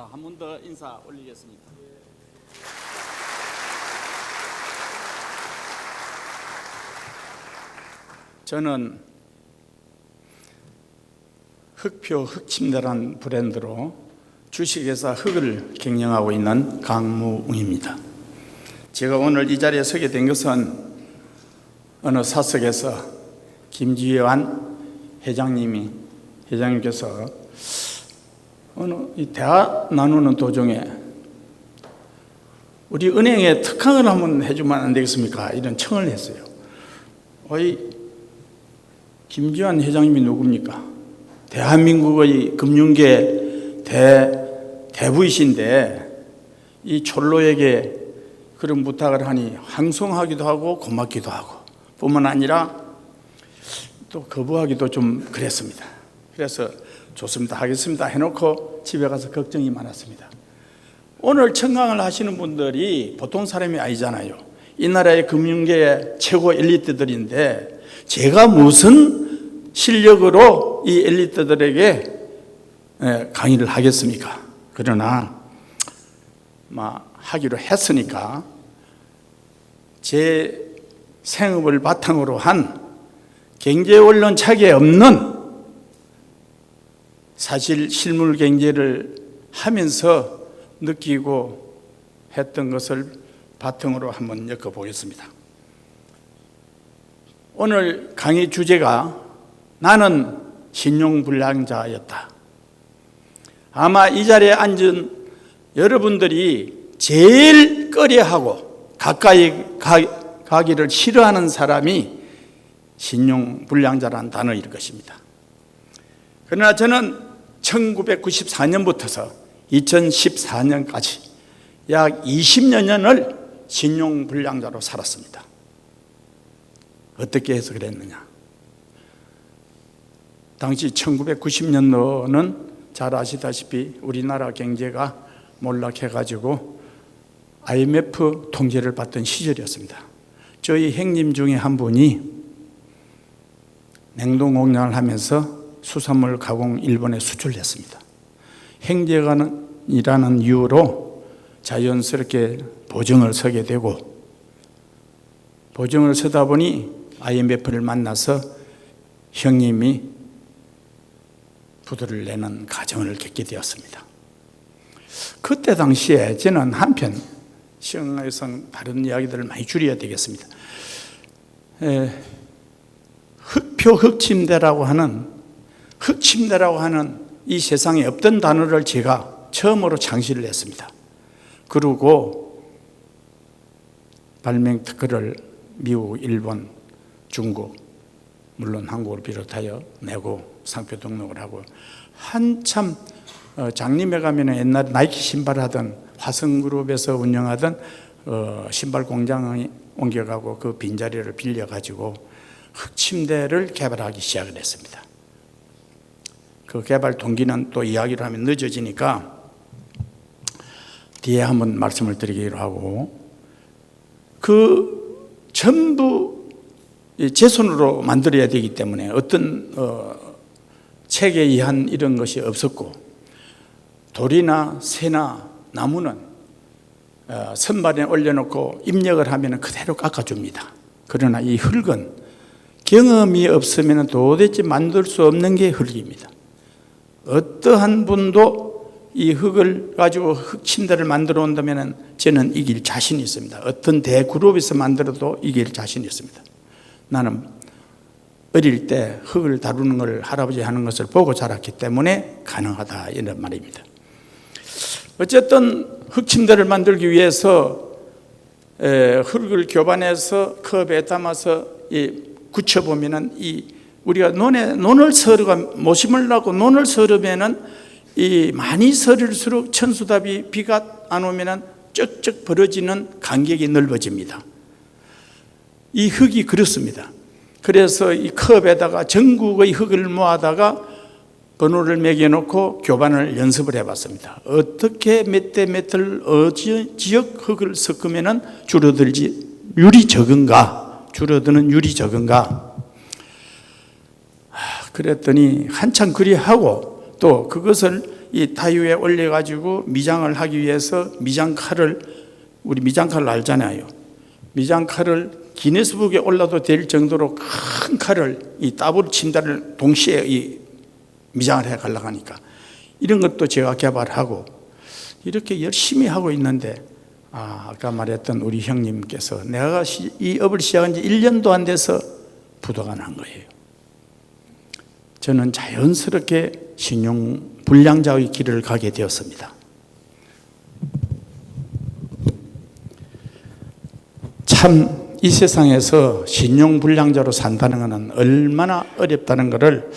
자, 한 번 더 인사 올리겠습니다. 저는 흑표 흑침대란 브랜드로 주식회사 흑을 경영하고 있는 강무웅입니다. 제가 오늘 이 자리에 서게 된 것은 어느 사석에서 김지환 회장님께서 어느 이 대화 나누는 도중에 우리 은행에 특강을 한번 해주면 안 되겠습니까? 이런 청을 했어요. 김지환 회장님이 누굽니까? 대한민국의 금융계 대부이신데 이 촐로에게 그런 부탁을 하니 황송하기도 하고 고맙기도 하고 뿐만 아니라 또 거부하기도 좀 그랬습니다. 그래서 좋습니다, 하겠습니다 해놓고 집에 가서 걱정이 많았습니다. 오늘 청강을 하시는 분들이 보통 사람이 아니잖아요. 이 나라의 금융계의 최고 엘리트들인데 제가 무슨 실력으로 이 엘리트들에게 강의를 하겠습니까? 그러나 하기로 했으니까 제 생업을 바탕으로 한 경제원론 책에 없는 사실 실물 경제를 하면서 느끼고 했던 것을 바탕으로 한번 엮어보겠습니다. 오늘 강의 주제가 나는 신용불량자였다. 아마 이 자리에 앉은 여러분들이 제일 꺼려하고 가까이 가기를 싫어하는 사람이 신용불량자라는 단어일 것입니다. 그러나 저는 1994년부터 2014년까지 약 20여 년을 신용불량자로 살았습니다. 어떻게 해서 그랬느냐? 당시 1990년도는 잘 아시다시피 우리나라 경제가 몰락해가지고 IMF 통제를 받던 시절이었습니다. 저희 형님 중에 한 분이 냉동공장을 하면서 수산물 가공 일본에 수출했습니다. 행제관이라는 이유로 자연스럽게 보증을 서게 되고 보증을 서다 보니 IMF를 만나서 형님이 부도를 내는 과정을 겪게 되었습니다. 그때 당시에 저는 한편 시흥에서 다른 이야기들을 많이 줄여야 되겠습니다. 흑표 흑침대라고 하는 이 세상에 없던 단어를 제가 처음으로 창시를 했습니다. 그리고 발명 특허를 미국, 일본, 중국, 물론 한국을 비롯하여 내고 상표 등록을 하고 한참 장림에 가면 옛날에 나이키 신발을 하던 화성그룹에서 운영하던 신발 공장에 옮겨가고 그 빈자리를 빌려가지고 흑침대를 개발하기 시작을 했습니다. 그 개발 동기는 또 이야기를 하면 늦어지니까 뒤에 한번 말씀을 드리기로 하고 그 전부 제 손으로 만들어야 되기 때문에 어떤 체계 의한 이런 것이 없었고 돌이나 새나 나무는 선반에 올려놓고 입력을 하면 그대로 깎아줍니다. 그러나 이 흙은 경험이 없으면 도대체 만들 수 없는 게 흙입니다. 어떠한 분도 이 흙을 가지고 흑침대를 만들어 온다면 저는 이길 자신이 있습니다. 어떤 대그룹에서 만들어도 이길 자신이 있습니다. 나는 어릴 때 흙을 다루는 걸 할아버지 하는 것을 보고 자랐기 때문에 가능하다 이런 말입니다. 어쨌든 흑침대를 만들기 위해서 흙을 교반해서 컵에 담아서 굳혀보면은 우리가 논을 서르가 모심을 나고 논을 서르면은 많이 서릴수록 천수답이 비가 안 오면은 쩍쩍 벌어지는 간격이 넓어집니다. 이 흙이 그렇습니다. 그래서 이 컵에다가 전국의 흙을 모아다가 번호를 매겨놓고 교반을 연습을 해봤습니다. 어떻게 몇 대 몇을 지역 흙을 섞으면은 줄어드는 율이 적은가? 그랬더니 한참 그리하고 또 그것을 이 타유에 올려가지고 미장을 하기 위해서 미장칼을, 우리 미장칼을 알잖아요. 미장칼을 기네스북에 올라도 될 정도로 큰 칼을, 이 따블 침대를 동시에 이 미장을 해 가려고 하니까 이런 것도 제가 개발하고 이렇게 열심히 하고 있는데, 아까 말했던 우리 형님께서 내가 이 업을 시작한 지 1년도 안 돼서 부도가 난 거예요. 저는 자연스럽게 신용불량자의 길을 가게 되었습니다. 참 이 세상에서 신용불량자로 산다는 것은 얼마나 어렵다는 것을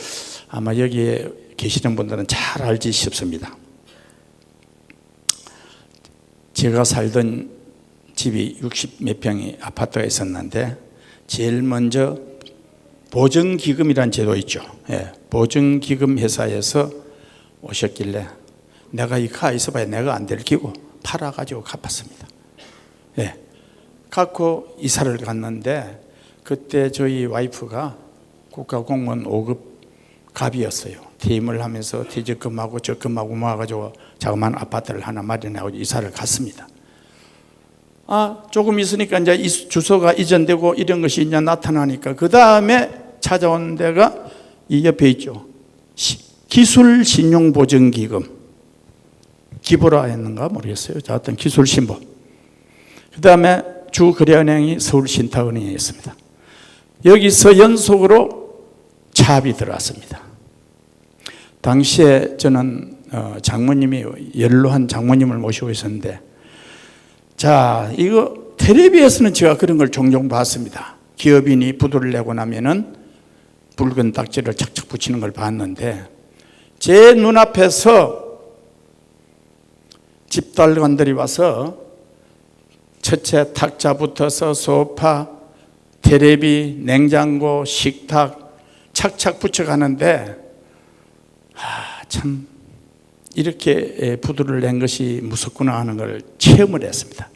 아마 여기에 계시는 분들은 잘 알지 싶습니다. 제가 살던 집이 60 몇 평의 아파트가 있었는데 제일 먼저 보증기금이라는 제도 있죠. 보증기금 회사에서 오셨길래 내가 이 가 있어봐야 내가 안 들키고 팔아가지고 갚았습니다. 갖고 이사를 갔는데 그때 저희 와이프가 국가공무원 5급 갑이었어요. 퇴임을 하면서 퇴직금하고 적금하고 모아가지고 자그마한 아파트를 하나 마련하고 이사를 갔습니다. 조금 있으니까 이제 주소가 이전되고 이런 것이 이제 나타나니까 그 다음에 찾아온 데가 이 옆에 있죠. 기술신용보증기금. 기보라 했는가 모르겠어요. 자, 어떤 기술신보. 그 다음에 주거래은행이 서울신탁은행이었습니다. 여기서 연속으로 차압이 들어왔습니다. 당시에 저는 장모님이 연로한 장모님을 모시고 있었는데, 자, 이거 텔레비에서는 제가 그런 걸 종종 봤습니다. 기업인이 부도를 내고 나면은 붉은 딱지를 착착 붙이는 걸 봤는데, 제 눈앞에서 집달관들이 와서 첫째 탁자 붙어서 소파, 텔레비, 냉장고, 식탁 착착 붙여가는데, 참 이렇게 부도를 낸 것이 무섭구나 하는 걸 체험을 했습니다.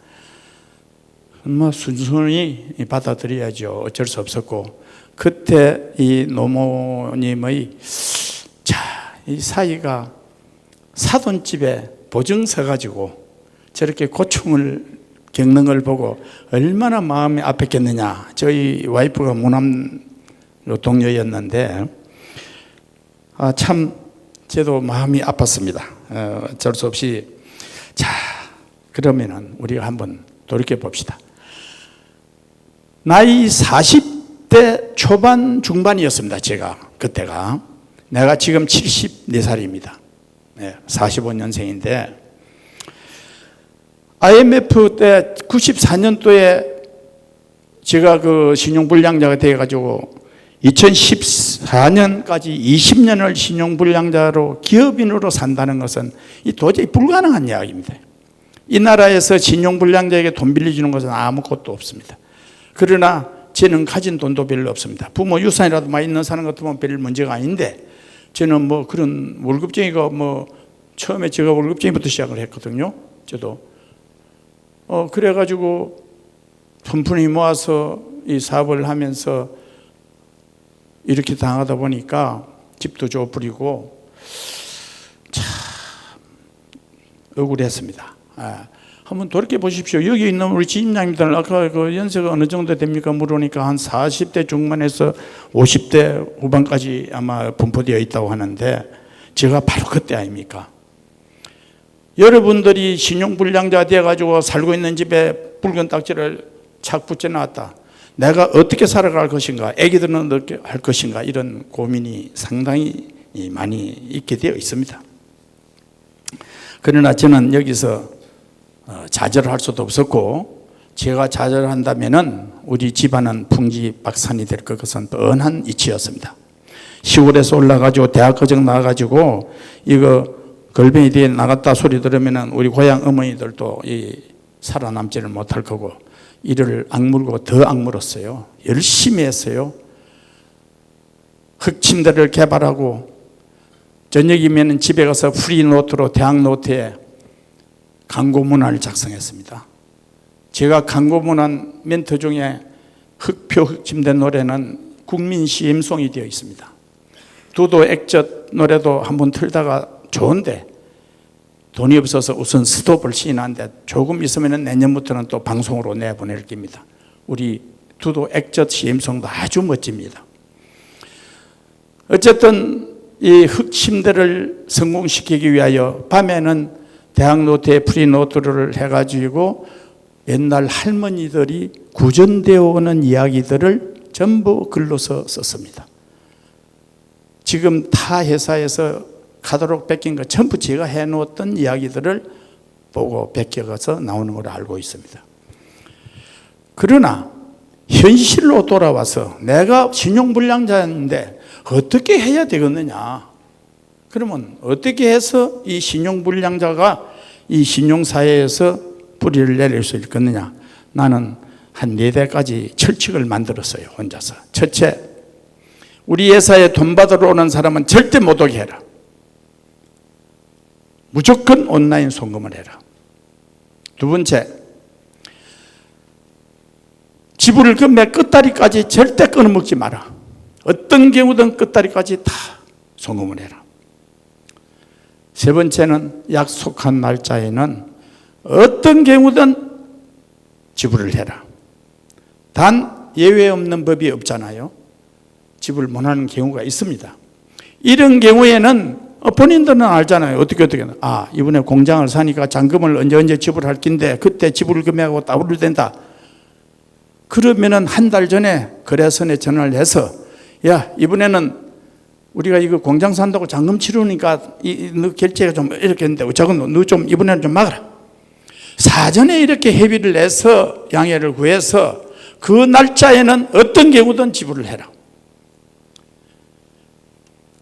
순순히 받아들여야죠. 어쩔 수 없었고, 그때 이 노모님의 이 사이가 사돈집에 보증서 가지고 저렇게 고충을 겪는 걸 보고 얼마나 마음이 아팠겠느냐. 저희 와이프가 무남 동료였는데 참 저도 마음이 아팠습니다. 어쩔 수 없이. 자, 그러면은 우리가 한번 돌이켜 봅시다. 나이 40대 초반 중반이었습니다. 제가 그때가. 내가 지금 74살입니다. 45년생인데 IMF 때 94년도에 제가 그 신용불량자가 되어가지고 2014년까지 20년을 신용불량자로 기업인으로 산다는 것은 도저히 불가능한 이야기입니다. 이 나라에서 신용불량자에게 돈 빌려주는 것은 아무것도 없습니다. 그러나 저는 가진 돈도 별로 없습니다. 부모 유산이라도 많이 있는 사는 것도 별 문제가 아닌데, 저는 뭐 그런 월급쟁이가 처음에 제가 월급쟁이부터 시작을 했거든요. 저도. 그래가지고 푼푼히 모아서 이 사업을 하면서 이렇게 당하다 보니까 집도 줘버리고 참 억울했습니다. 한번 돌이켜 보십시오. 여기 있는 우리 지임장님들 아까 그 연세가 어느 정도 됩니까? 물으니까 한 40대 중반에서 50대 후반까지 아마 분포되어 있다고 하는데, 제가 바로 그때 아닙니까? 여러분들이 신용불량자 되어가지고 살고 있는 집에 붉은 딱지를 착 붙여놨다. 내가 어떻게 살아갈 것인가, 애기들은 어떻게 할 것인가, 이런 고민이 상당히 많이 있게 되어 있습니다. 그러나 저는 여기서 좌절할 수도 없었고, 제가 좌절한다면은 우리 집안은 풍지박산이 될 것은 뻔한 이치였습니다. 시골에서 올라가지고 대학교정 나가가지고 이거 걸뱅이 뒤에 나갔다 소리 들으면은 우리 고향 어머니들도 살아남지를 못할 거고, 이를 악물고 더 악물었어요. 열심히 했어요. 흙침대를 개발하고 저녁이면 집에 가서 프리노트로 대학 노트에 광고 문안을 작성했습니다. 제가 광고 문안 멘트 중에 흙표 흙침대 노래는 국민 CM송이 되어 있습니다. 두도 액젓 노래도 한번 틀다가 좋은데 돈이 없어서 우선 스톱을 시인하는데 조금 있으면 내년부터는 또 방송으로 내보낼 겁니다. 우리 두도 액젓 시엠송도 아주 멋집니다. 어쨌든 이 흑침대를 성공시키기 위하여 밤에는 대학 노트에 프리노트를 해가지고 옛날 할머니들이 구전되어 오는 이야기들을 전부 글로서 썼습니다. 지금 타 회사에서 카talog 베낀 거 전부 제가 해놓았던 이야기들을 보고 베껴서 나오는 걸 알고 있습니다. 그러나 현실로 돌아와서 내가 신용불량자인데 어떻게 해야 되겠느냐? 그러면 어떻게 해서 이 신용불량자가 이 신용사회에서 뿌리를 내릴 수 있겠느냐? 나는 한 4대까지 철칙을 만들었어요, 혼자서. 첫째, 우리 회사에 돈 받으러 오는 사람은 절대 못 오게 해라. 무조건 온라인 송금을 해라. 두 번째, 지불금의 끝다리까지 절대 끊어먹지 마라. 어떤 경우든 끝다리까지 다 송금을 해라. 세 번째는 약속한 날짜에는 어떤 경우든 지불을 해라. 단 예외 없는 법이 없잖아요. 지불 못하는 경우가 있습니다. 이런 경우에는 본인들은 알잖아요. 어떻게 이번에 공장을 사니까 잔금을 언제 지불할 긴데 그때 지불 금액하고 따로 된다. 그러면은 한 달 전에 거래선에 전화를 해서 야, 이번에는 우리가 이거 공장 산다고 잔금 치르니까 너 결제가 좀 이렇게 했는데 저건 너 좀 이번에는 좀 막아라. 사전에 이렇게 협의를 해서 양해를 구해서 그 날짜에는 어떤 경우든 지불을 해라.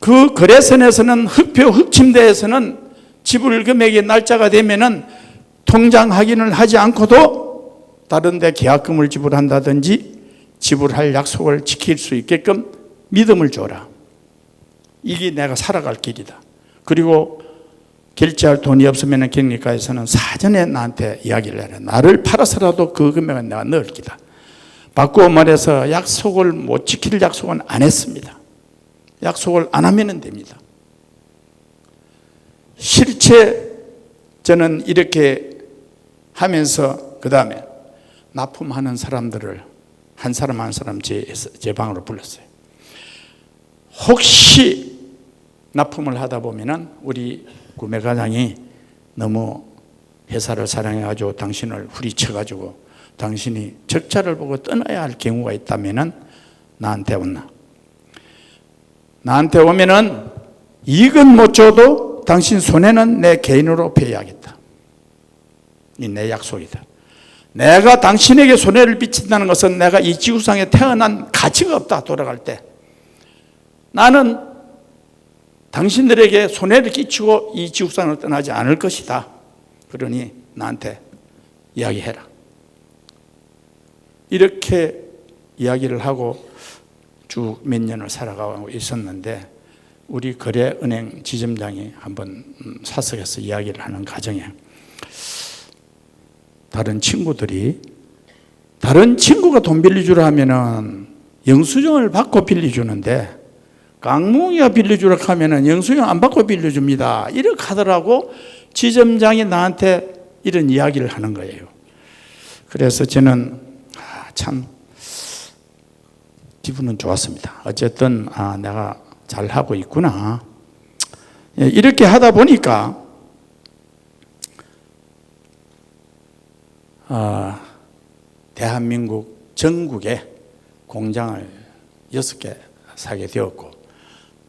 그 거래선에서는 흑침대에서는 지불 금액의 날짜가 되면은 통장 확인을 하지 않고도 다른 데 계약금을 지불한다든지 지불할 약속을 지킬 수 있게끔 믿음을 줘라. 이게 내가 살아갈 길이다. 그리고 결제할 돈이 없으면 격리가에서는 사전에 나한테 이야기를 해라. 나를 팔아서라도 그 금액은 내가 넣을 기다. 바꾸어 말해서 약속을 못 지킬 약속은 안 했습니다. 약속을 안 하면 됩니다. 실제 저는 이렇게 하면서 그 다음에 납품하는 사람들을 한 사람 한 사람 제 방으로 불렀어요. 혹시 납품을 하다 보면은 우리 구매과장이 너무 회사를 사랑해가지고 당신을 후리쳐가지고 당신이 적자를 보고 떠나야 할 경우가 있다면은 나한테 온나. 나한테 오면은 이익은 못 줘도 당신 손해는 내 개인으로 배야하겠다. 이 내 약속이다. 내가 당신에게 손해를 끼친다는 것은 내가 이 지구상에 태어난 가치가 없다. 돌아갈 때 나는 당신들에게 손해를 끼치고 이 지구상을 떠나지 않을 것이다. 그러니 나한테 이야기해라. 이렇게 이야기를 하고 쭉 몇 년을 살아가고 있었는데 우리 거래은행 지점장이 한번 사석에서 이야기를 하는 과정에 다른 친구가 돈 빌려주라 하면은 영수증을 받고 빌려주는데 깡뭉이가 빌려주라 하면은 영수증 안 받고 빌려줍니다. 이렇게 하더라고. 지점장이 나한테 이런 이야기를 하는 거예요. 그래서 저는 참 기분은 좋았습니다. 어쨌든 내가 잘하고 있구나. 이렇게 하다 보니까 대한민국 전국에 공장을 6개 사게 되었고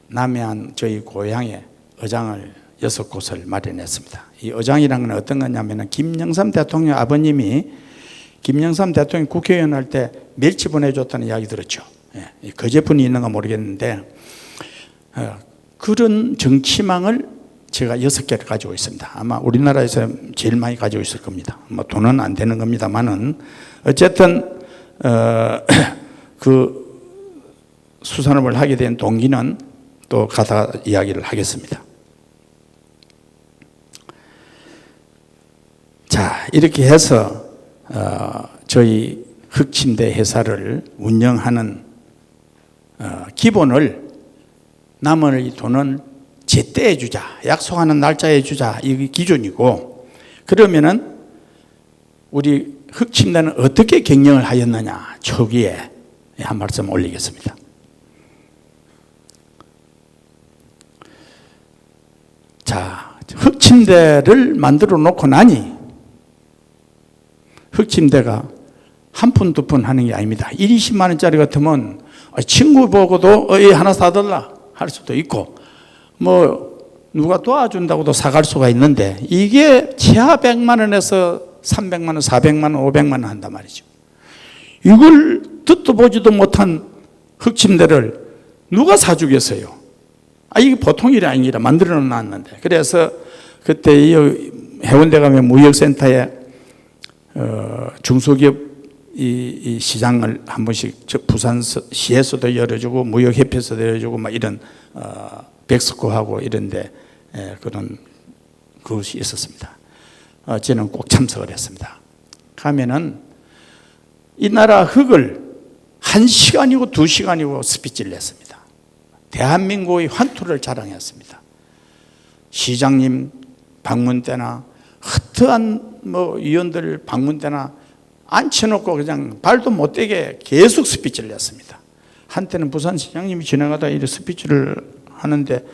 남해안 저희 고향에 어장을 6곳을 마련했습니다. 이 어장이라는 건 어떤 거냐면 김영삼 대통령 아버님이 김영삼 대통령이 국회의원 할 때 멸치 보내줬다는 이야기 들었죠. 그 제품이 있는가 모르겠는데 그런 정치망을 제가 6개를 가지고 있습니다. 아마 우리나라에서 제일 많이 가지고 있을 겁니다. 뭐 돈은 안 되는 겁니다만은 어쨌든 그 수산업을 하게 된 동기는 또 가다 이야기를 하겠습니다. 자, 이렇게 해서 저희 흑침대 회사를 운영하는 기본을 남은 돈은 제때에 주자, 약속하는 날짜에 주자, 이게 기준이고, 그러면은 우리 흑침대는 어떻게 경영을 하였느냐, 초기에 한 말씀 올리겠습니다. 자, 흑침대를 만들어 놓고 나니 흑침대가 한 푼, 두 푼 하는 게 아닙니다. 20만 원짜리 같으면 친구 보고도 하나 사달라 할 수도 있고, 뭐 누가 도와준다고도 사갈 수가 있는데, 이게 최하 100만 원에서 300만 원, 400만 원, 500만 원 한단 말이죠. 이걸 듣도 보지도 못한 흑침대를 누가 사주겠어요? 이게 보통 일이 아니라 만들어 놨는데. 그래서 그때 이 해운대 가면 무역센터에 중소기업 이 시장을 한 번씩 부산 시에서도 열어주고 무역협회에서도 열어주고 막 이런 백스코하고 이런데 그런 그것이 있었습니다. 저는 꼭 참석을 했습니다. 가면은 이 나라 흙을 1시간이고 2시간이고 스피치를 했습니다. 대한민국의 환투를 자랑했습니다. 시장님 방문 때나 허트한 뭐 위원들 방문 때나 앉혀놓고 그냥 발도 못 대게 계속 스피치를 했습니다. 한때는 부산시장님이 지나가다 이 스피치를 하는데,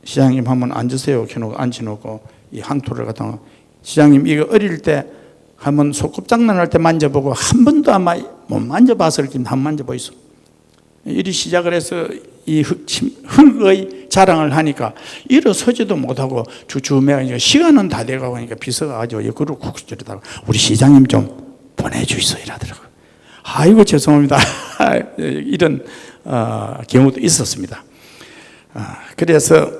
시장님 한번 앉으세요. 앉혀놓고 이 항토를 갖다가, 시장님 이거 어릴 때 한번 소꿉장난할 때 만져보고 한 번도 아마 못 만져봐서 이렇게 한번 만져보이소. 이리 시작을 해서 이 흙의 자랑을 하니까 일어서지도 못하고 주춤해. 시간은 다 돼가고 하니까 비서가지고 옆으로 쿡 찌르다가 우리 시장님 좀 보내주이소 이라더라고요. 아이고 죄송합니다. 이런 경우도 있었습니다. 그래서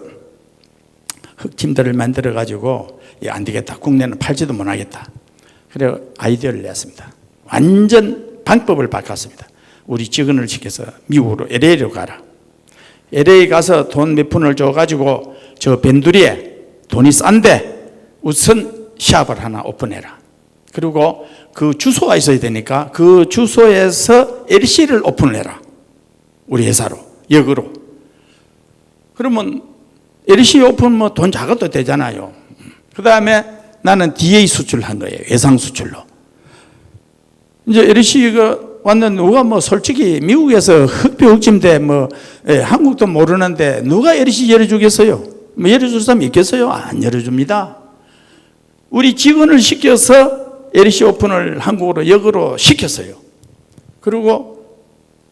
흑침대를 만들어 가지고 안 되겠다, 국내는 팔지도 못하겠다. 그래 아이디어를 냈습니다. 완전 방법을 바꿨습니다. 우리 직원을 시켜서 미국으로 LA로 가라. LA 가서 돈 몇 푼을 줘가지고 저 벤두리에 돈이 싼데 우선 샵을 하나 오픈해라. 그리고 그 주소가 있어야 되니까 그 주소에서 LC를 오픈을 해라. 우리 회사로, 역으로. 그러면 LC 오픈 뭐 돈 작아도 되잖아요. 그 다음에 나는 DA 수출한 거예요. 외상 수출로. 이제 LC가 왔는데 누가 뭐 솔직히 미국에서 흑비 흑침대 뭐 한국도 모르는데 누가 LC 열어주겠어요? 뭐 열어줄 사람 있겠어요? 안 열어줍니다. 우리 직원을 시켜서 LC 오픈을 한국으로 역으로 시켰어요. 그리고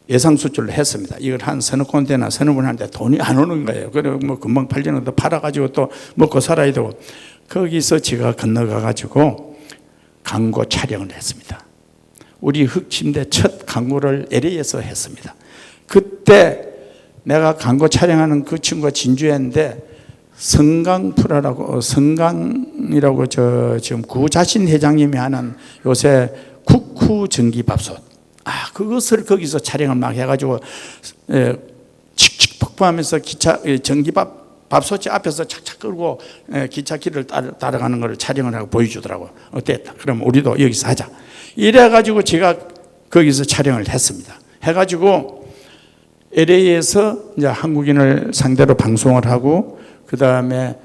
예상 수출을 했습니다. 이걸 한 서너 군데나 서너 번 하는데 돈이 안 오는 거예요. 그리고 뭐 금방 팔리는 거 팔아가지고 또 먹고 살아야 되고, 거기서 제가 건너가가지고 광고 촬영을 했습니다. 우리 흑침대 첫 광고를 LA에서 했습니다. 그때 내가 광고 촬영하는 그 친구가 진주였는데, 성강이라고 지금 구자신 회장님이 하는 요새 국후 전기밥솥, 그것을 거기서 촬영을 막 해가지고 칙칙 폭포하면서 밥솥이 앞에서 착착 끌고 기차길을 따라가는 걸 촬영을 하고 보여주더라고요. 어땠다? 그럼 우리도 여기서 하자. 이래가지고 제가 거기서 촬영을 했습니다. 해가지고 LA에서 이제 한국인을 상대로 방송을 하고, 그 다음에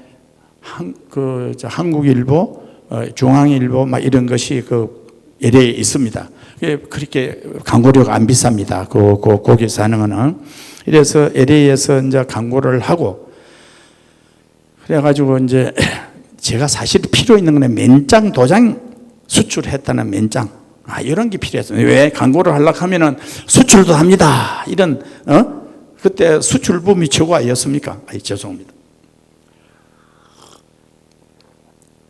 한국일보, 중앙일보 막 이런 것이 그 LA에 있습니다. 그렇게 광고료가 안 비쌉니다. 거기서 하는 거는. 그래서 LA에서 이제 광고를 하고, 그래가지고 이제 제가 사실 필요 있는 거는 맨장 도장 수출했다는 맨장, 이런 게 필요했어요. 왜 광고를 하려고 하면은 수출도 합니다. 이런 그때 수출붐이 최고였습니까? 죄송합니다.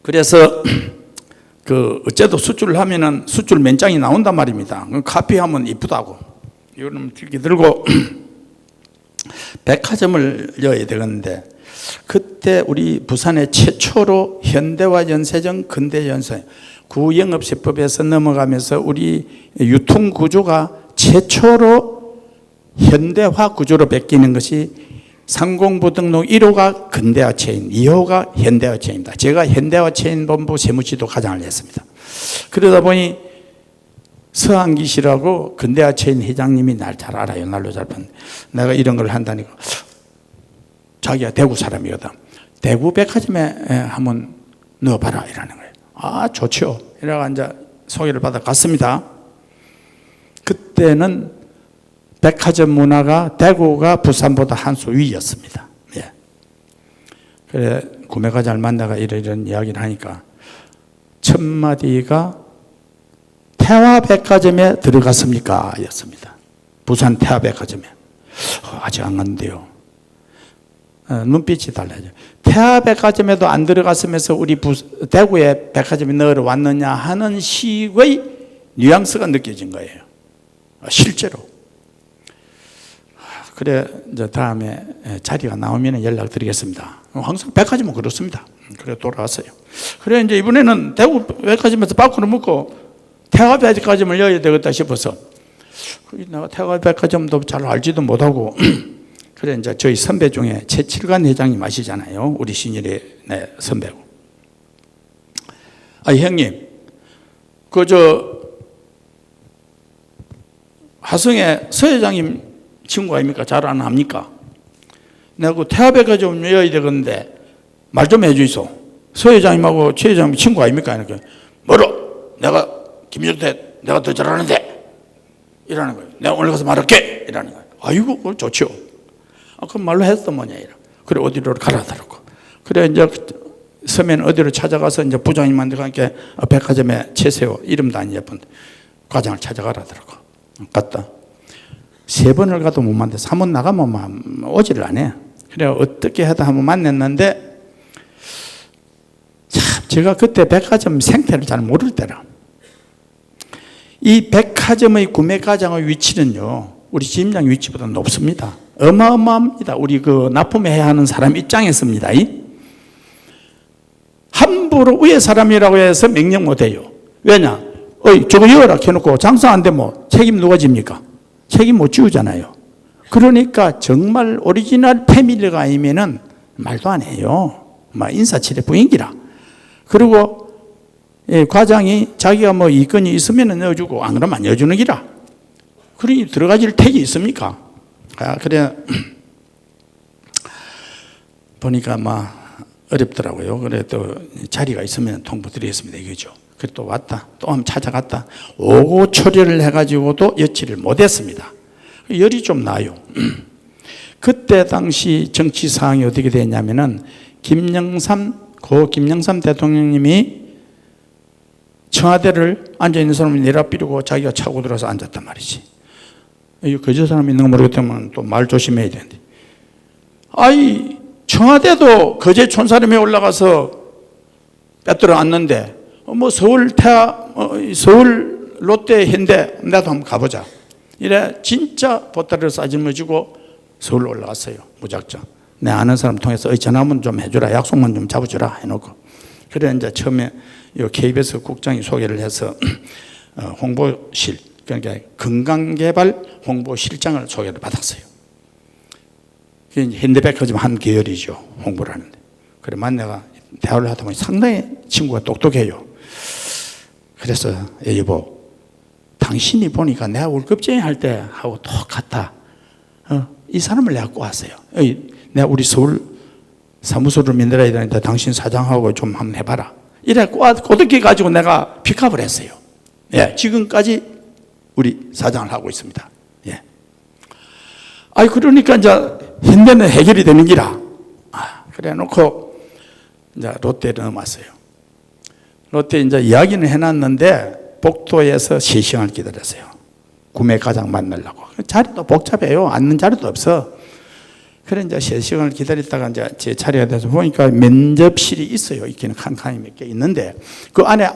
그래서 어째도 수출을 하면은 수출 맨장이 나온단 말입니다. 카피하면 이쁘다고. 이거는 이렇게 들고 백화점을 여야 되겠는데, 그때 우리 부산에 최초로 현대화연세정, 근대연세 구영업세법에서 넘어가면서 우리 유통구조가 최초로 현대화 구조로 바뀌는 것이 상공부 등록 1호가 근대화 체인, 2호가 현대화 체인입니다. 제가 현대화 체인 본부 세무지도 과장을 했습니다. 그러다 보니 서한기 씨라고 근대화 체인 회장님이 날 잘 알아요. 날로 잘 봤는데 내가 이런 걸 한다니까 자기가 대구 사람이거든. 대구 백화점에 한번 넣어봐라 이라는 거예요. 아, 좋죠. 이래가 이제 소개를 받아 갔습니다. 그때는 백화점 문화가 대구가 부산보다 한 수 위였습니다. 예. 그래 구매가 잘 만나가 이런 이야기를 하니까 첫 마디가 태화백화점에 들어갔습니까? 였습니다. 부산 태화백화점에. 아직 안 갔는데요. 눈빛이 달라져. 태화백화점에도 안 들어갔으면서 우리 대구에 백화점에 넣으러 왔느냐 하는 식의 뉘앙스가 느껴진 거예요. 실제로. 그래 이제 다음에 자리가 나오면 연락드리겠습니다. 항상 백화점은 그렇습니다. 그래 돌아왔어요. 그래 이제 이번에는 대구 백화점에서 바꾸는 묻고 태화 백화점을 열어야 되겠다 싶어서 내가 태화 백화점도 잘 알지도 못하고 그래 이제 저희 선배 중에 최칠관 회장님 아시잖아요. 우리 신일의 선배고. 아 형님, 화성의 서 회장님 친구 아닙니까? 잘 안 합니까? 내가 그 태화백화점 열어야 되겠는데 말 좀 해주이소. 서 회장님하고 최 회장님 친구 아닙니까? 이렇게 뭐로? 내가 김정태 내가 더 잘하는데 이라는 거예요. 내가 오늘 가서 말할게 이라는 거예요. 아이고 그걸 좋죠. 그럼 말로 했어 뭐냐 이라. 그래 어디로 가라더라고. 그래 이제 서면 어디로 찾아가서 이제 부장님한테 함께 백화점에 최세호 이름도 안 예쁜데 과장을 찾아가라더라고. 갔다. 3번을 가도 못 만나서 한 번 나가면 오지를 안 해. 그래 어떻게 하다 한번 만났는데 참 제가 그때 백화점 생태를 잘 모를 때라. 이 백화점의 구매 가장의 위치는요 우리 지점장 위치보다 높습니다. 어마어마합니다. 우리 납품해야 하는 사람 입장에서입니다. 함부로 위에 사람이라고 해서 명령 못해요. 왜냐? 저거 열어라 켜놓고 장사 안 되면 책임 누가 집니까? 책임 못 지우잖아요. 그러니까 정말 오리지널 패밀리가 아니면은 말도 안 해요. 인사치레 부인기라. 그리고 과장이 자기가 이건이 있으면 넣어주고 안 그러면 안 넣어주는 기라. 그러니 들어가질 택이 있습니까? 그래 보니까 어렵더라고요. 그래 또 자리가 있으면 통보드리겠습니다 이거죠. 그래 또 왔다 또 한번 찾아갔다 오고 처리를 해가지고도 여치를 못했습니다. 열이 좀 나요. 그때 당시 정치 상황이 어떻게 됐냐면은 고 김영삼 대통령님이 청와대를 앉아있는 사람을 내려비우고 자기가 차고 들어서 앉았단 말이지. 거저 사람이 있는 거 모르겠다면 또 말 조심해야 되는데. 청와대도 거제 촌사람이 올라가서 빼들어 앉는데 서울 롯데 현대 나도 한번 가보자. 이래 진짜 보따리를 싸질러주고 서울로 올라갔어요. 무작정. 내 아는 사람 통해서 전화 한번 좀 해주라. 약속만 좀 잡아주라 해놓고. 그래 이제 처음에 KBS 국장이 소개를 해서 홍보실 그러니까 건강개발 홍보실장을 소개를 받았어요. 현대백화점 한 계열이죠. 홍보를 하는데. 그래 내가 대화를 하다 보니 상당히 친구가 똑똑해요. 그래서 여보 당신이 보니까 내가 월급쟁이 할 때 하고 똑같다. 이 사람을 내가 꼬았어요. 내가 우리 서울 사무소를 만들어야 되는데 당신 사장하고 좀 한번 해봐라. 이래 꼬드게 가지고 내가 픽업을 했어요. 예, 지금까지 우리 사장을 하고 있습니다. 예. 그러니까 이제 현대는 해결이 되는 기라. 그래 놓고 이제 롯데를 넘었어요. 롯데 이제 이야기는 해놨는데 복도에서 3시간을 기다렸어요. 구매 가장 만나려고. 자리도 복잡해요. 앉는 자리도 없어. 그래 이제 3시간을 기다렸다가 이제 제 차례가 돼서 보니까 면접실이 있어요. 있기는 칸칸이 몇 개 있는데 그 안에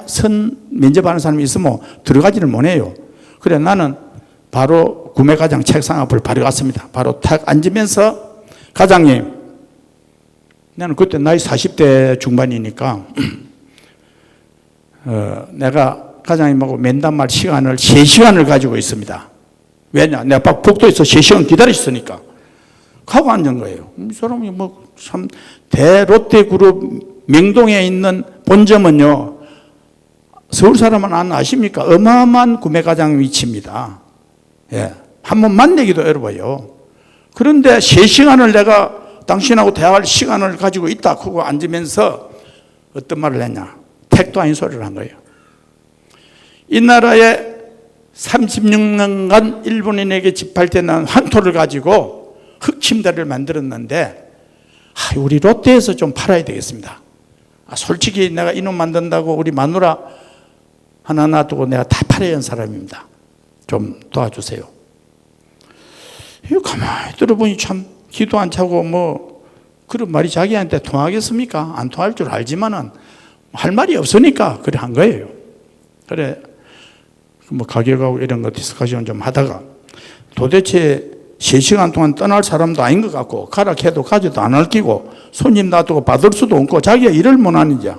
면접하는 사람이 있으면 들어가지를 못해요. 그래 나는 바로 구매 가장 책상 앞을 바로 갔습니다. 바로 탁 앉으면서 과장님, 나는 그때 나이 40대 중반이니까 내가 과장님하고 면담할 시간을 3시간을 가지고 있습니다. 왜냐? 내가 복도에서 3시간 기다렸으니까. 하고 앉은 거예요. 이 사람이 참 대롯데그룹 명동에 있는 본점은요. 서울 사람은 안 아십니까? 어마어마한 구매가장 위치입니다. 예. 한번 만나기도 어려워요. 그런데 3시간을 내가 당신하고 대화할 시간을 가지고 있다 하고 앉으면서 어떤 말을 했냐? 택도 아닌 소리를 한 거예요. 이 나라에 36년간 일본인에게 집팔되는 황토를 가지고 흑침대를 만들었는데 우리 롯데에서 좀 팔아야 되겠습니다. 솔직히 내가 이놈 만든다고 우리 마누라 하나 놔두고 내가 다 팔아야 하는 사람입니다. 좀 도와주세요. 이거 가만히 들어보니 참 기도 안 차고 뭐 그런 말이 자기한테 통하겠습니까? 안 통할 줄 알지만은 할 말이 없으니까 그래 한 거예요. 그래 뭐 가격하고 이런 거 디스커션 좀 하다가 도대체 3시간 동안 떠날 사람도 아닌 것 같고 가라 해도 가지도 안 얽히고 손님 놔두고 받을 수도 없고 자기가 일을 못 하는지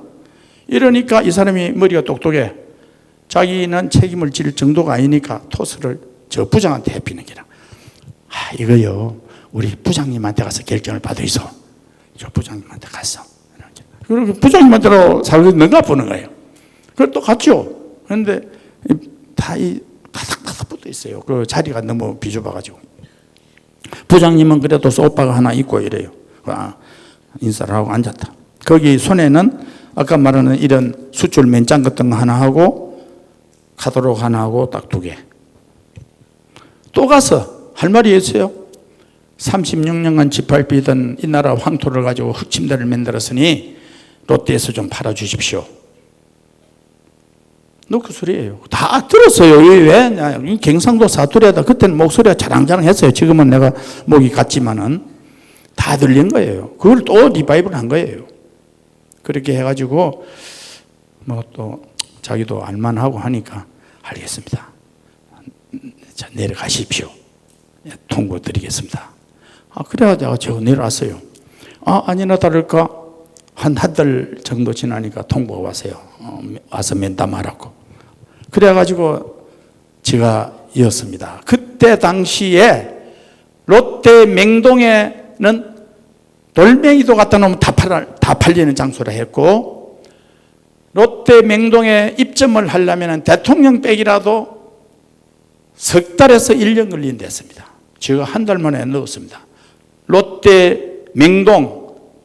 이러니까 이 사람이 머리가 똑똑해. 자기는 책임을 질 정도가 아니니까 토스를 저 부장한테 해피는 기라. 이거요 우리 부장님한테 가서 결정을 받으이소. 저 부장님한테 갔어. 그리고 부장님한테로 살고 너가 보는 거예요. 그걸 또 갔죠. 그런데 다 다닥다닥 붙어 있어요. 그 자리가 너무 비좁아가지고. 부장님은 그래도 소파가 하나 있고 이래요. 인사를 하고 앉았다. 거기 손에는 아까 말하는 이런 숫줄 맨장 같은 거 하나 하고 카talog 하나 하고 딱 2개. 또 가서 할 말이 있어요. 36년간 짓밟히던 이 나라 황토를 가지고 흑침대를 만들었으니 롯데에서 좀 팔아주십시오. 그 소리예요. 다 들었어요. 왜? 경상도 사투리하다. 그때는 목소리가 자랑자랑했어요. 지금은 내가 목이 갔지만은 다 들린 거예요. 그걸 또 리바이벌 한 거예요. 그렇게 해가지고 뭐 또 자기도 알만하고 하니까 알겠습니다. 자, 내려가십시오. 통보 드리겠습니다. 그래가지고 제가 내려왔어요. 아니나 다를까 한 달 정도 지나니까 통보가 왔어요. 와서 면담하라고. 그래가지고 제가 이었습니다. 그때 당시에 롯데 맹동에는 돌멩이도 갖다 놓으면 다 팔리는 장소라 했고 롯데 맹동에 입점을 하려면 대통령 백이라도 석 달에서 1년 걸린다 했습니다. 제가 한 달 만에 넣었습니다. 롯데 맹동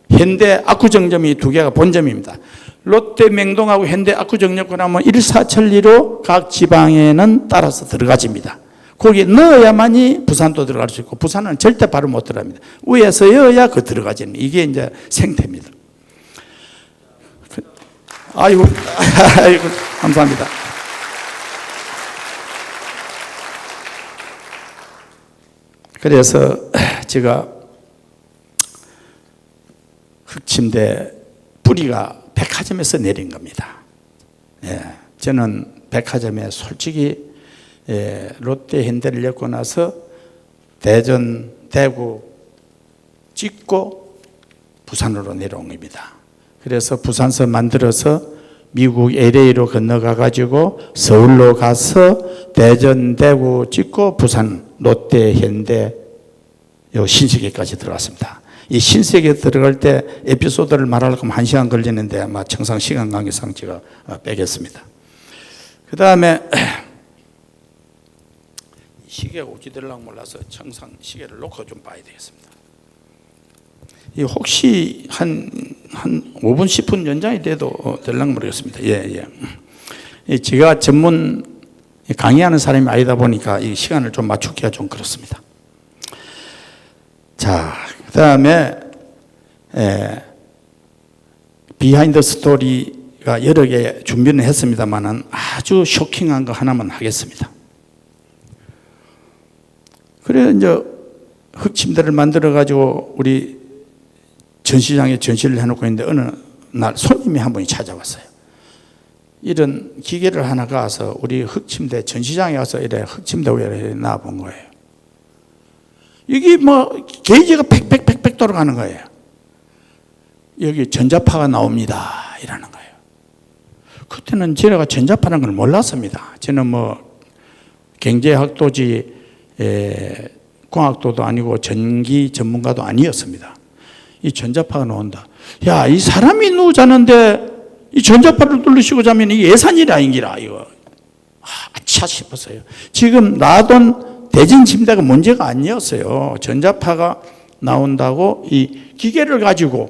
현대 압구정점이 2개가 본점입니다. 롯데 맹동하고 현대 압구정역 하면 일사천리로 각 지방에는 따라서 들어가집니다. 거기에 넣어야만이 부산도 들어갈 수 있고 부산은 절대 바로 못 들어갑니다. 위에서 여야 그 들어가집니다. 이게 이제 생태입니다. 아이고 감사합니다. 그래서 제가 흑침대 뿌리가 백화점에서 내린 겁니다. 저는 백화점에 솔직히 롯데 현대를 엮고 나서 대전, 대구 찍고 부산으로 내려온 겁니다. 그래서 부산서 만들어서 미국 LA로 건너가 가지고 서울로 가서 대전, 대구 찍고 부산, 롯데, 현대 요 신세계까지 들어갔습니다. 이 신세계 들어갈 때 에피소드를 말하려고 하면 1시간 걸리는데 아마 청상 시간 관계상 제가 빼겠습니다. 그 다음에 시계가 어찌 될랑 몰라서 청상 시계를 놓고 좀 봐야 되겠습니다. 혹시 한 5분 10분 연장이 돼도 될랑 모르겠습니다. 제가 전문 강의하는 사람이 아니다 보니까 이 시간을 좀 맞추기가 좀 그렇습니다. 자, 그 다음에 비하인드 스토리가 여러 개 준비는 했습니다만은 아주 쇼킹한 거 하나만 하겠습니다. 그래 이제 흑침대를 만들어 가지고 우리 전시장에 전시를 해놓고 있는데 어느 날 손님이 한 분이 찾아왔어요. 이런 기계를 하나 가서 우리 흑침대 전시장에 와서 이래 흑침대 위에 놔본 거예요. 이게 뭐 게이지가 팩팩팩팩 돌아가는 거예요. 여기 전자파가 나옵니다 이라는 거예요. 그때는 제가 전자파라는 걸 몰랐습니다. 저는 뭐 경제학도지 공학도도 아니고 전기 전문가도 아니었습니다. 이 전자파가 나온다. 야, 이 사람이 누우자는데 이 전자파를 뚫으시고 자면 이게 예산일이 아닌기라 이거. 아차 싶었어요. 지금 놔둔 대진 침대가 문제가 아니었어요. 전자파가 나온다고 이 기계를 가지고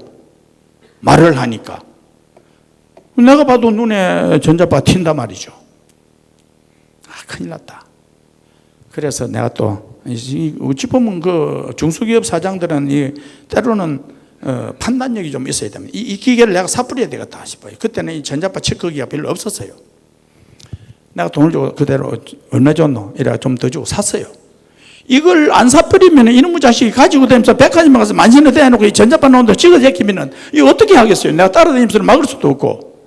말을 하니까 내가 봐도 눈에 전자파 튄단 말이죠. 큰일 났다. 그래서 내가 또 어찌 보면 그 중소기업 사장들은 때로는 판단력이 좀 있어야 됩니다. 이 기계를 내가 사버려야 되겠다 싶어요. 그때는 이 전자파 체크기가 별로 없었어요. 내가 돈을 주고 그대로 얼마 줬노? 이래가 좀 더 주고 샀어요. 이걸 안 사버리면 이놈의 자식이 가지고 다니면서 백화점에 가서 만신을 대놓고 이 전자파 나온다고 찍어 제끼면 이거 어떻게 하겠어요? 내가 따라다니면서 막을 수도 없고.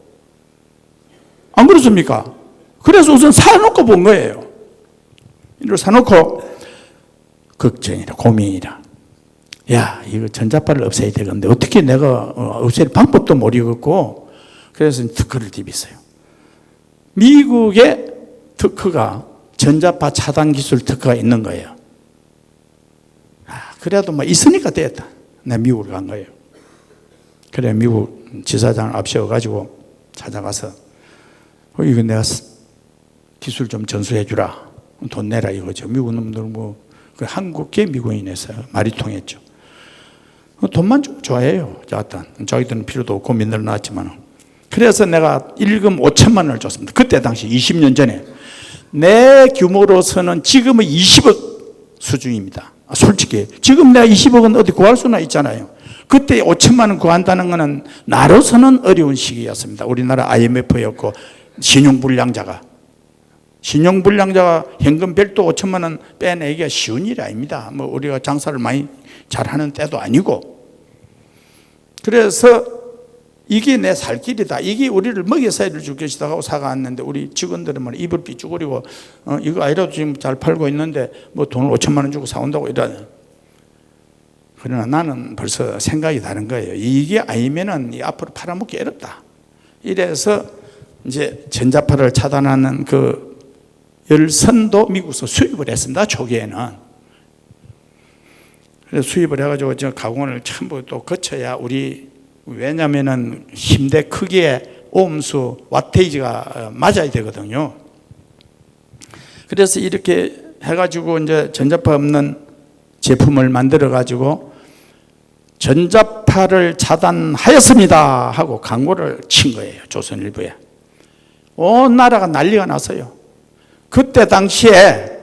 안 그렇습니까? 그래서 우선 사놓고 본 거예요. 이걸 사놓고 걱정이라 고민이라. 야, 이거 전자파를 없애야 되겠는데 어떻게 내가 없앨 방법도 모르겠고. 그래서 특허를 디비어요. 미국의 특허가 전자파 차단 기술 특허가 있는 거예요. 그래도 뭐 있으니까 됐다. 내가 미국을 간 거예요. 그래 미국 지사장을 앞세워가지고 찾아가서 이거 내가 기술 좀 전수해 주라. 돈 내라 이거죠. 미국 놈들 그 한국계 미국인에서 말이 통했죠. 돈만 좀 좋아해요. 자기들은 필요도 없고 민들 나왔지만. 그래서 내가 일금 5천만 원을 줬습니다. 그때 당시 20년 전에. 내 규모로서는 지금은 20억 수준입니다. 솔직히 지금 내가 20억은 어디 구할 수나 있잖아요. 그때 5천만 원 구한다는 것은 나로서는 어려운 시기였습니다. 우리나라 IMF였고 신용불량자가 현금 별도 5천만 원 빼내기가 쉬운 일이 아닙니다. 뭐 우리가 장사를 많이 잘하는 때도 아니고. 그래서 이게 내 살 길이다. 이게 우리를 먹여 살릴 줄 것이다 하고 사가왔는데 우리 직원들은 뭐 입을 삐죽거리고 이거 아니라도 지금 잘 팔고 있는데 뭐 돈을 5천만 원 주고 사온다고 이러네. 그러나 나는 벌써 생각이 다른 거예요. 이게 아니면은 앞으로 팔아먹기 어렵다. 이래서 이제 전자파를 차단하는 그 열선도 미국에서 수입을 했습니다. 초기에는. 그래서 수입을 해가지고 저 가공을 전부 또 거쳐야 왜냐면은 힘대 크기에 오음수, 와테이지가 맞아야 되거든요. 그래서 이렇게 해가지고 이제 전자파 없는 제품을 만들어가지고 전자파를 차단하였습니다 하고 광고를 친 거예요. 조선일보에. 온 나라가 난리가 났어요. 그때 당시에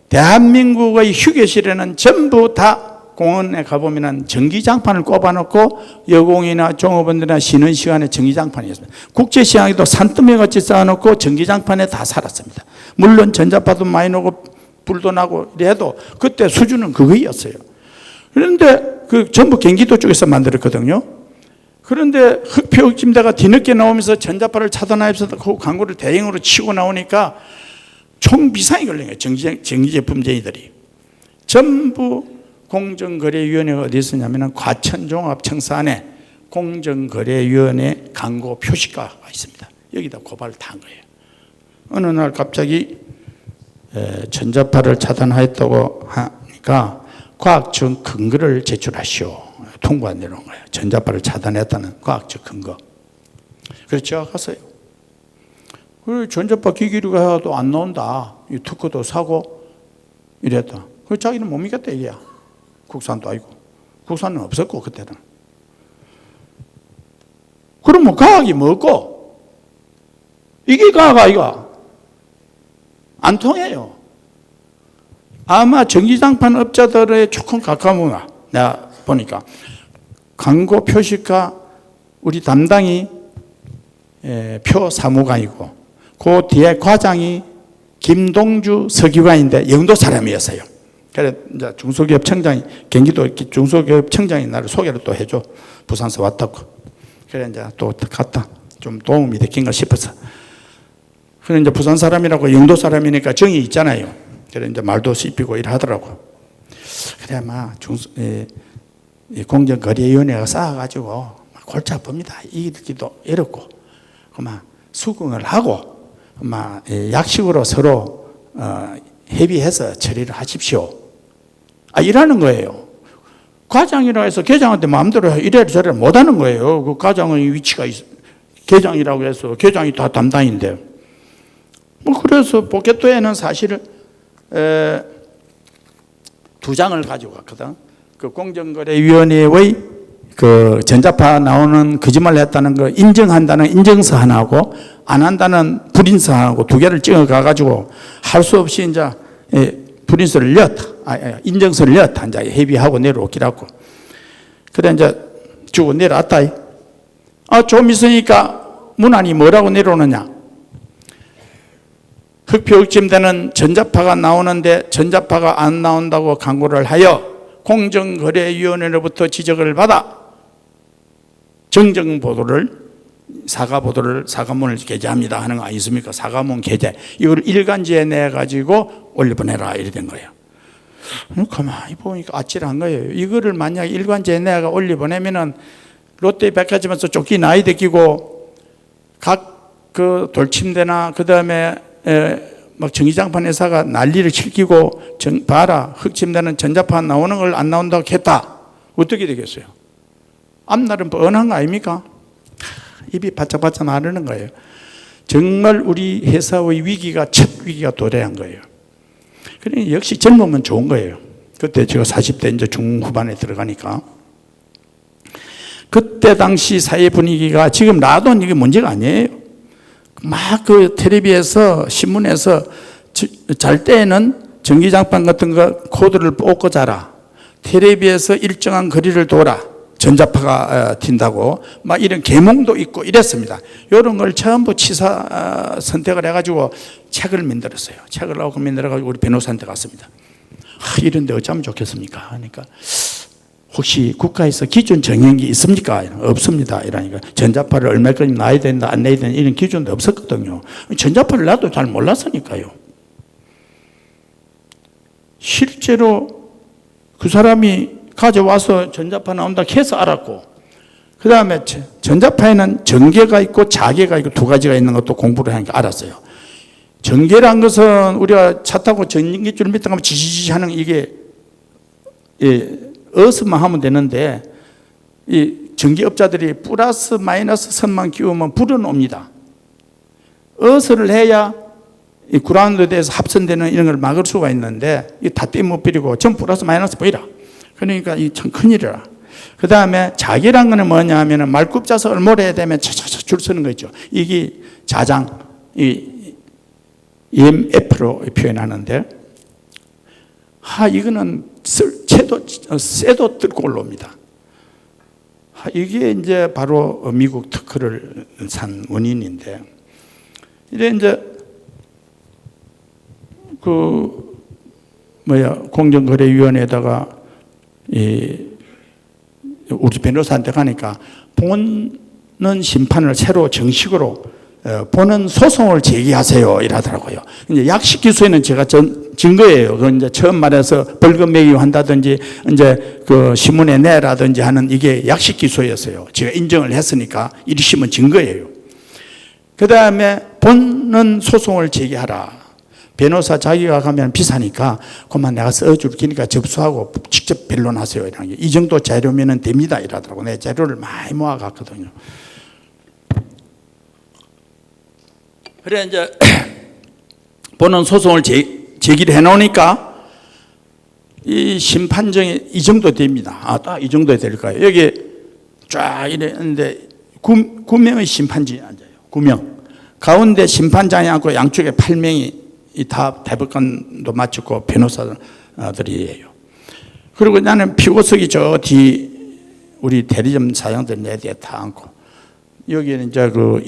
대한민국의 휴게실에는 전부 다 공원에 가보면 전기장판을 꼽아놓고 여공이나 종업원들이나 쉬는 시간에 전기장판이었습니다. 국제시장에도 산더미같이 쌓아놓고 전기장판에 다 살았습니다. 물론 전자파도 많이 나고 불도 나고 이래도 그때 수준은 그거였어요. 그런데 그 전부 경기도 쪽에서 만들었거든요. 그런데 흑표침대가 뒤늦게 나오면서 전자파를 차단하면서 그 광고를 대행으로 치고 나오니까 총비상이 걸린 거예요. 전기제품쟁이들이. 전부 공정거래위원회가 어디 있었냐면 과천종합청사 안에 공정거래위원회 광고 표시가가 있습니다. 여기다 고발을 다 한 거예요. 어느 날 갑자기 전자파를 차단하였다고 하니까 과학적 근거를 제출하시오. 통보가 내려온 거예요. 전자파를 차단했다는 과학적 근거. 그래서 갔어요. 전자파 기기류가 해도 안 나온다. 이 특허도 사고 이랬다. 그 자기는 못 믿겠다 이게야. 국산도 아니고. 국산은 없었고 그때는. 그러면 과학이 뭐고? 이게 과학 아이가? 안 통해요. 아마 전기장판 업자들의 조금 가까운 내가 보니까 광고 표시가 우리 담당이 표 사무관이고 그 뒤에 과장이 김동주 서기관인데 영도 사람이었어요. 그래 이제 중소기업 청장이 경기도 중소기업 청장이 나를 소개를 또 해줘. 부산서 왔다고. 그래 이제 또 갔다. 좀 도움이 됐긴가 싶어서. 그래 이제 부산 사람이라고 영도 사람이니까 정이 있잖아요. 그래 이제 말도 씹히고 이러더라고. 그래 아마 공정거래위원회가 쌓아가지고 골치 아픕니다. 이기도 어렵고 아마 수긍을 하고 아마 약식으로 서로 협의해서 처리를 하십시오. 이라는 거예요. 과장이라고 해서 계장한테 마음대로 이래라 저래라 못하는 거예요. 그 과장의 위치가 계장이라고 해서 계장이 다 담당인데. 그래서 포켓도에는 사실 2장을 가지고 갔거든. 그 공정거래위원회의 그 전자파 나오는 거짓말 했다는 거 인정한다는 인정서 하나하고 안 한다는 불인서 하나하고 두 개를 찍어 가가지고 할 수 없이 이제 불인서를 넣었다. 인정서를 넣었다. 이제 협의하고 내려오기라고. 그래 이제 주고 내려왔다. 좀 있으니까 문안이 뭐라고 내려오느냐. 흑표 흑침되는 전자파가 나오는데 전자파가 안 나온다고 광고를 하여 공정거래위원회로부터 지적을 받아 정정보도를 사과문을 게재합니다 하는 거 아니습니까? 사과문 게재 이걸 일간지에 내가지고 올려보내라 이래 된 거예요. 가만히 보니까 아찔한 거예요. 이거를 만약 일간지에 내가 올려보내면은 롯데백화점에서 쫓기나이 데끼고 각 그 돌침대나 그 다음에 막 전기장판 회사가 난리를 칠키고 봐라 흑침대는 전자파 나오는 걸 안 나온다고 했다. 어떻게 되겠어요? 앞날은 뻔한 거 아닙니까? 입이 바짝바짝 나르는 거예요. 정말 우리 회사의 위기가 첫 위기가 도래한 거예요. 그러니 역시 젊으면 좋은 거예요. 그때 제가 40대 이제 중후반에 들어가니까 그때 당시 사회 분위기가 지금 놔도 이게 문제가 아니에요. 막 그 텔레비에서 신문에서 잘 때에는 전기장판 같은 거 코드를 뽑고 자라. 텔레비에서 일정한 거리를 돌아. 전자파가 튄다고 막 이런 계몽도 있고 이랬습니다. 이런 걸 전부 치사 선택을 해가지고 책을 만들었어요. 책을 하고 만들어가지고 우리 변호사한테 갔습니다. 이런데 어쩌면 좋겠습니까? 그러니까 혹시 국가에서 기준 정형이 있습니까? 없습니다. 이러니까 전자파를 얼마까지 놔야 된다, 안 놔야 된다 이런 기준도 없었거든요. 전자파를 놔도 잘 몰랐으니까요. 실제로 그 사람이 가져와서 전자파 나온다 해서 알았고 그 다음에 전자파에는 전개가 있고 자개가 있고 두 가지가 있는 것도 공부를 하니까 알았어요. 전개란 것은 우리가 차 타고 전기줄 밑에 가면 지지지 하는 이게 어스만 하면 되는데 이 전기업자들이 플러스 마이너스 선만 끼우면 불은 옵니다. 어스를 해야 이 그라운드에 대해서 합선되는 이런 걸 막을 수가 있는데 이 다 떼못 버리고 전 플러스 마이너스 보이라. 그러니까 이 참 큰일이라. 그 다음에 자기란 거는 뭐냐 하면은 말굽자석을 모래에 대면 차차차 줄 서는 거 있죠. 이게 자장, 이 EMF로 표현하는데 이거는 쇠도 뚫고 올라옵니다. 이게 이제 바로 미국 특허를 산 원인인데 이래 이제 공정거래위원회에다가 우리 변호사한테 가니까 보는 심판을 새로 정식으로 보는 소송을 제기하세요 이러더라고요. 이제 약식 기소에는 제가 증거예요. 그 이제 처음 말해서 벌금 매기 한다든지 이제 그 신문에 내라든지 하는 이게 약식 기소였어요. 제가 인정을 했으니까 1심은 증거예요. 그 다음에 보는 소송을 제기하라. 변호사 자기가 가면 비싸니까 그만 내가 써줄 테니까 접수하고 직접 변론하세요. 이런 게. 이 정도 자료면 됩니다. 이러더라고. 내 자료를 많이 모아갔거든요. 그래 이제 보는 소송을 제기를 해놓으니까 이 심판정이 이 정도 됩니다. 딱 이 정도 될까요? 여기 쫙 이랬는데 9명의 심판진이 앉아요. 9명. 가운데 심판장이 앉고 양쪽에 8명이 다 대법관도 마쳤고 변호사들이에요. 그리고 나는 피고석이 저 뒤 우리 대리점 사장들 내 뒤에 다 앉고 여기는 이제 그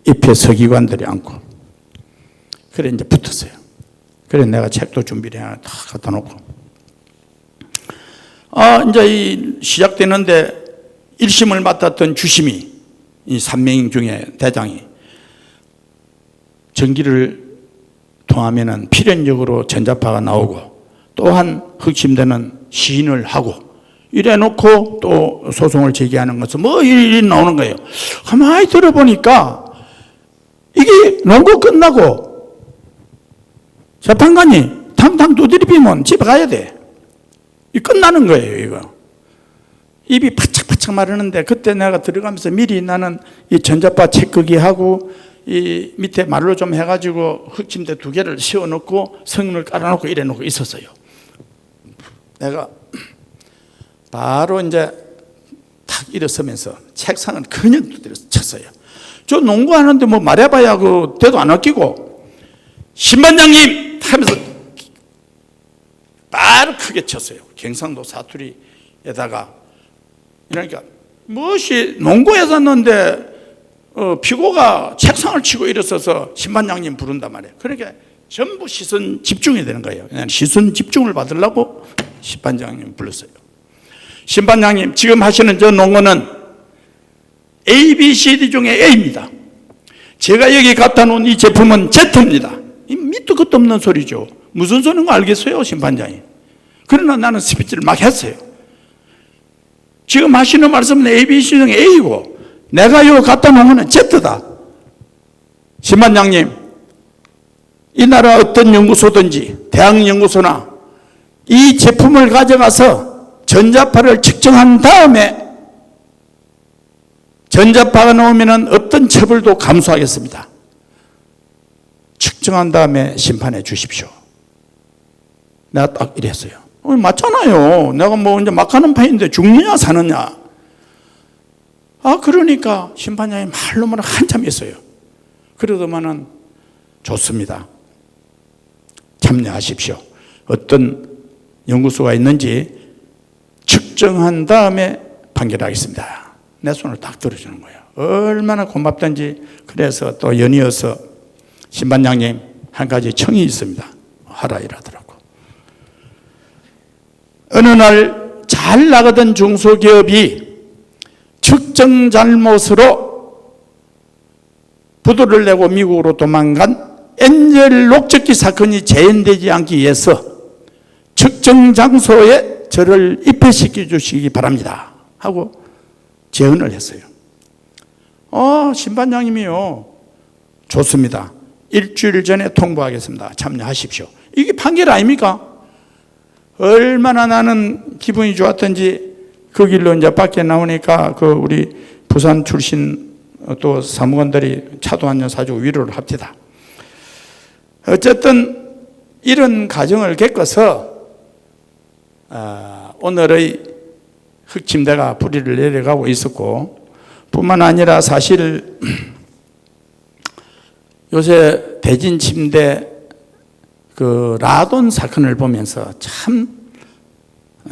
입회 서기관들이 앉고 그래 이제 붙었어요. 그래 내가 책도 준비를 해서 다 갖다 놓고 이제 이 시작되는데 1심을 맡았던 주심이 이 3명 중에 대장이 전기를 통하면은 필연적으로 전자파가 나오고 또한 흑침대는 시인을 하고 이래 놓고 또 소송을 제기하는 것은 뭐 일이 나오는 거예요. 가만히 들어보니까 이게 논고 끝나고 재판관이 탕탕 두드리면 집에 가야 돼. 이 끝나는 거예요, 이거. 입이 바짝바짝 마르는데 그때 내가 들어가면서 미리 나는 이 전자파 체크기하고 이 밑에 말로 좀 해가지고 흑침대 2개를 씌워놓고 성문을 깔아놓고 이래 놓고 있었어요. 내가 바로 이제 탁 일어서면서 책상을 그냥 두드려 쳤어요. 저 농구하는데 뭐 말해봐야 그 대도 안 아끼고 신반장님 하면서 바로 크게 쳤어요. 경상도 사투리에다가. 그러니까 무엇이 농구에서 했는데 피고가 책상을 치고 일어서서 신반장님 부른단 말이에요. 그러니까 전부 시선 집중이 되는 거예요. 그냥 시선 집중을 받으려고 신반장님 불렀어요. 신반장님, 지금 하시는 저 농구는 A, B, C, D 중에 A입니다. 제가 여기 갖다 놓은 이 제품은 Z입니다. 이 밑도 끝도 없는 소리죠. 무슨 소리인 거 알겠어요, 신반장님. 그러나 나는 스피치를 막 했어요. 지금 하시는 말씀은 A, B, C 중에 A고 내가 이거 갖다 놓은 거는 Z다. 신반장님, 이 나라 어떤 연구소든지 대학 연구소나 이 제품을 가져가서 전자파를 측정한 다음에 전자파가 나오면 어떤 처벌도 감수하겠습니다. 측정한 다음에 심판해 주십시오. 내가 딱 이랬어요. 맞잖아요. 내가 뭐 이제 막 하는 판인데 죽느냐 사느냐. 그러니까 심판장이 말로만 한참 했어요. 그러더만은 좋습니다. 참여하십시오. 어떤 연구소가 있는지 측정한 다음에 판결하겠습니다. 내 손을 딱 들어주는 거예요. 얼마나 고맙던지. 그래서 또 연이어서 신반장님 한 가지 청이 있습니다. 하라 이러더라고. 어느 날 잘 나가던 중소기업이 측정 잘못으로 부도를 내고 미국으로 도망간 엔젤 녹적기 사건이 재현되지 않기 위해서 측정 장소에 저를 입회시켜 주시기 바랍니다 하고 제언을 했어요. 신반장님이요. 좋습니다. 일주일 전에 통보하겠습니다. 참여하십시오. 이게 판결 아닙니까? 얼마나 나는 기분이 좋았던지 그 길로 이제 밖에 나오니까 그 우리 부산 출신 또 사무관들이 차도 한 잔 사주고 위로를 합니다. 어쨌든 이런 과정을 겪어서 오늘의 흑침대가 뿌리를 내려가고 있었고, 뿐만 아니라 사실 요새 대진침대 그 라돈 사건을 보면서 참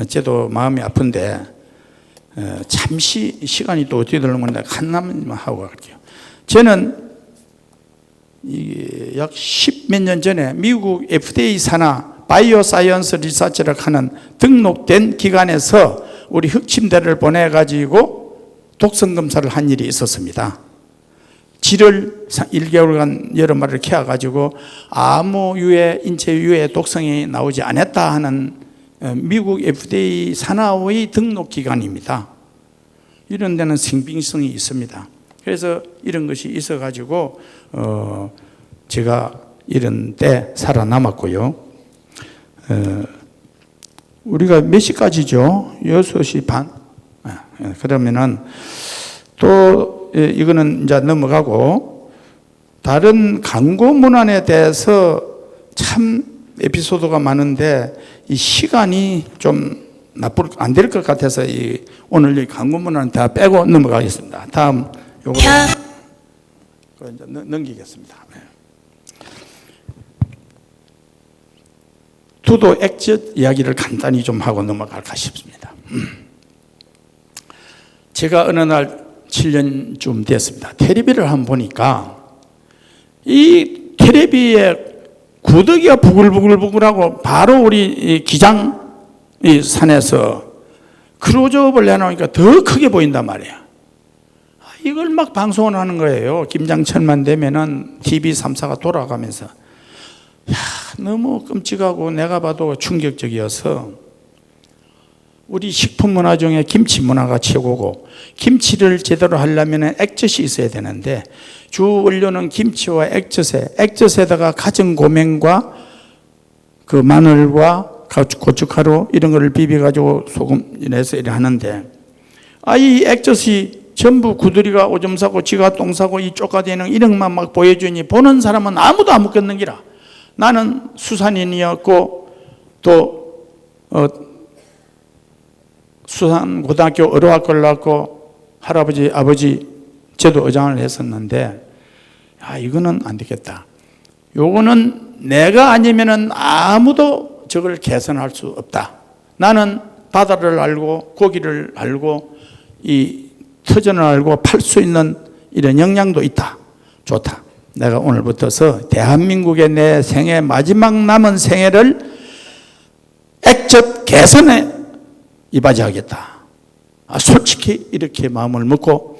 저도 마음이 아픈데 잠시 시간이 또 어떻게 되는 건데 하나만 하고 갈게요. 저는 약 10몇 년 전에 미국 FDA 산하 바이오 사이언스 리서치를 하는 등록된 기관에서 우리 흑침대를 보내가지고 독성 검사를 한 일이 있었습니다. 쥐를 1개월간 여러 마리를 키워가지고 아무 인체 유해 독성이 나오지 않았다 하는 미국 FDA 산하의 등록기관입니다. 이런 데는 신빙성이 있습니다. 그래서 이런 것이 있어가지고 제가 이런 때 살아남았고요. 우리가 몇 시까지죠? 6시 반? 그러면은 또 이거는 이제 넘어가고, 다른 광고 문안에 대해서 참 에피소드가 많은데 이 시간이 좀 안 될 것 같아서 오늘 이 광고 문안 다 빼고 넘어가겠습니다. 다음 요거 이제 넘기겠습니다. 투도 액젓 이야기를 간단히 좀 하고 넘어갈까 싶습니다. 제가 어느 날 7년쯤 됐습니다. 텔레비를 한번 보니까 이 텔레비에 구더기가 부글부글부글하고 바로 우리 기장 이 산에서 크로즈업을 해놓으니까 더 크게 보인단 말이에요. 이걸 막 방송을 하는 거예요. 김장철만 되면은 TV 3사가 돌아가면서. 너무 끔찍하고 내가 봐도 충격적이어서, 우리 식품 문화 중에 김치 문화가 최고고, 김치를 제대로 하려면 액젓이 있어야 되는데 주 원료는 김치와 액젓에다가 가정 고명과 그 마늘과 고춧가루 이런 거를 비벼가지고 소금 내서 이렇게 하는데, 이 액젓이 전부 구더기가 오줌 싸고 지가 똥 싸고 이 쪼까대는 이런 것만 막 보여주니 보는 사람은 아무도 안 먹겠는 기라. 나는 수산인이었고 또 수산고등학교 어로학교를 나왔고 할아버지, 아버지 저도 의장을 했었는데 이거는 안 되겠다. 요거는 내가 아니면은 아무도 저걸 개선할 수 없다. 나는 바다를 알고 고기를 알고 이 터전을 알고 팔 수 있는 이런 역량도 있다. 좋다. 내가 오늘부터서 대한민국의 내 생애 마지막 남은 생애를 액젓 개선에 이바지하겠다. 솔직히 이렇게 마음을 먹고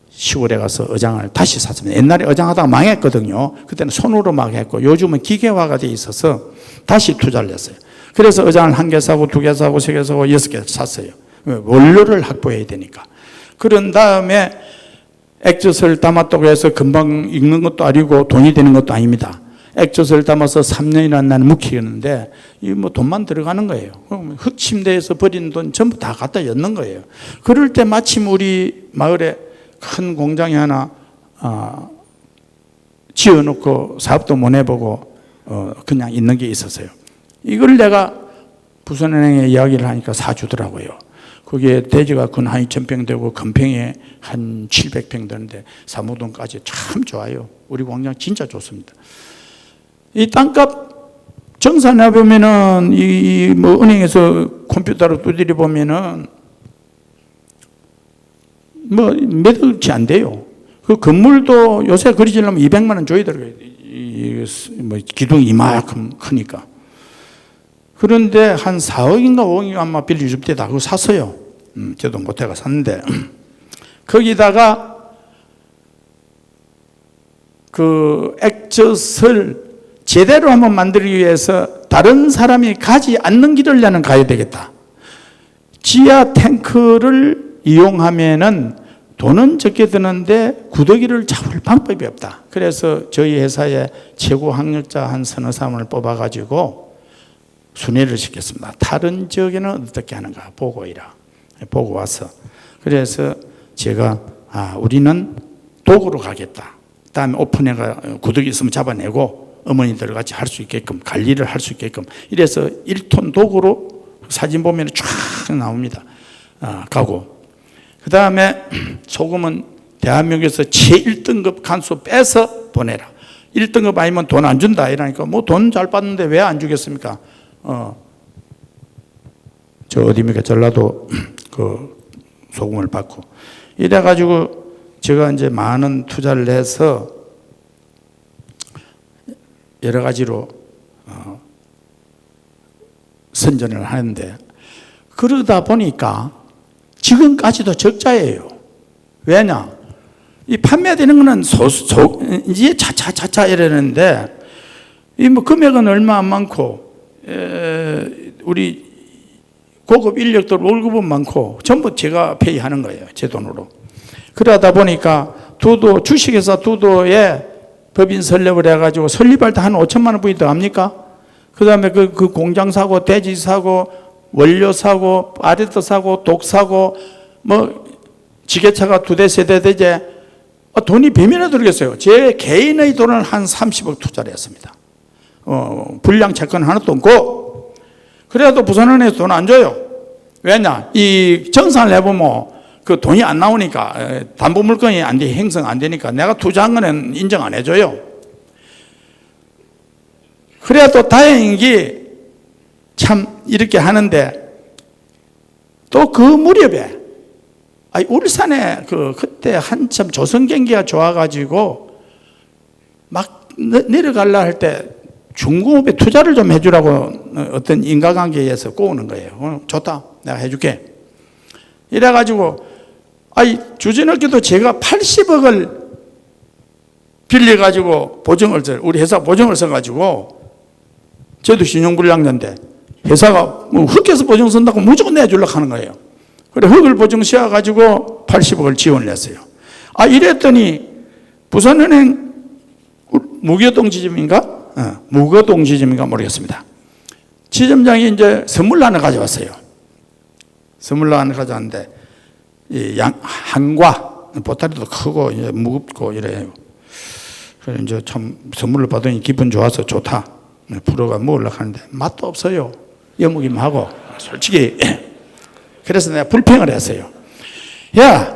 시골에 가서 어장을 다시 샀습니다. 옛날에 어장하다가 망했거든요. 그때는 손으로 막 했고 요즘은 기계화가 돼 있어서 다시 투자를 했어요. 그래서 어장을 1개 사고 2개 사고 3개 사고 6개 샀어요. 원료를 확보해야 되니까. 그런 다음에 액젓을 담았다고 해서 금방 익는 것도 아니고 돈이 되는 것도 아닙니다. 액젓을 담아서 3년이나 나는 묵히는데 이 뭐 돈만 들어가는 거예요. 흑침대에서 버린 돈 전부 다 갖다 였는 거예요. 그럴 때 마침 우리 마을에 큰 공장이 하나 지어놓고 사업도 못 해보고 그냥 있는 게 있었어요. 이걸 내가 부산은행에 이야기를 하니까 사주더라고요. 거기에 대지가 근 한 2,000평 되고 금평에 한 700평 되는데 사무동까지 참 좋아요. 우리 공장 진짜 좋습니다. 이 땅값 정산해 보면은 이 뭐 은행에서 컴퓨터로 두드려 보면은 뭐 몇 억치 안 돼요. 그 건물도 요새 그리지려면 200만 원 줘야 되더라고요. 뭐 기둥이 이만큼 크니까. 그런데 한 4억인가 5억인가 아마 빌려줄 때다 그거 샀어요. 저도 못해가 샀는데 거기다가 그 액젓을 제대로 한번 만들기 위해서 다른 사람이 가지 않는 길을 나는 가야 되겠다. 지하 탱크를 이용하면은 돈은 적게 드는데 구더기를 잡을 방법이 없다. 그래서 저희 회사에 최고 학력자 한 서너 사람을 뽑아가지고 순회를 시켰습니다. 다른 지역에는 어떻게 하는가 보고 와서 그래서 제가 우리는 도구로 가겠다. 다음에 오픈해가 구더기 있으면 잡아내고 어머니들 같이 할 수 있게끔 관리를 할 수 있게끔 이래서 1톤 도구로 사진 보면 쫙 나옵니다. 가고 그 다음에 소금은 대한민국에서 제1등급 간수 빼서 보내라. 1등급 아니면 돈 안 준다 이러니까 뭐 돈 잘 받는데 왜 안 주겠습니까? 저 어디입니까? 전라도 그 소금을 받고 이래가지고 제가 이제 많은 투자를 해서 여러 가지로 선전을 하는데 그러다 보니까 지금까지도 적자예요. 왜냐? 이 판매되는 거는 이제 차차 이러는데 이 뭐 금액은 얼마 안 많고 우리 고급 인력들 월급은 많고 전부 제가 페이하는 거예요. 제 돈으로. 그러다 보니까 주식회사 두도에 법인 설립을 해가지고 설립할 때 한 5천만 원 분이 더 합니까? 그 다음에 그 공장 사고, 대지 사고, 원료 사고, 아레트 사고, 독 사고, 뭐 지게차가 2대, 3대 되제 돈이 배면에 들겠어요. 제 개인의 돈을 한 30억 투자를 했습니다. 불량 채권 하나도 없고 그래도 부산은행에서 돈 안 줘요. 왜냐? 이 정산을 해보면 그 돈이 안 나오니까 담보 물건이 형성 안 되니까 내가 투자한 거는 인정 안 해줘요. 그래도 다행인 게 참 이렇게 하는데 또 그 무렵에 울산에 그때 한참 조선 경기가 좋아가지고 막 내려갈라 할 때 중공업에 투자를 좀 해주라고 어떤 인과관계에서 꼬우는 거예요. 좋다. 내가 해줄게. 이래가지고 주저넘게도 제가 80억을 빌려가지고 우리 회사 보증을 써가지고 저도 신용불량자인데 회사가 뭐 흑해서 보증 쓴다고 무조건 내주려고 하는 거예요. 그래 흑을 보증 씌워가지고 80억을 지원을 했어요. 이랬더니 부산은행 무교동 지점인가? 무교동 지점인가 모르겠습니다. 지점장이 이제 선물 하나 가져왔어요. 선물 하나 가져왔는데 한과 보따리도 크고 이제 무겁고 이래요. 그래서 이제 참 선물을 받으니 기분 좋아서 좋다. 풀어가 먹으려고 하는데 맛도 없어요. 여무기만 하고 솔직히 그래서 내가 불평을 했어요. 야,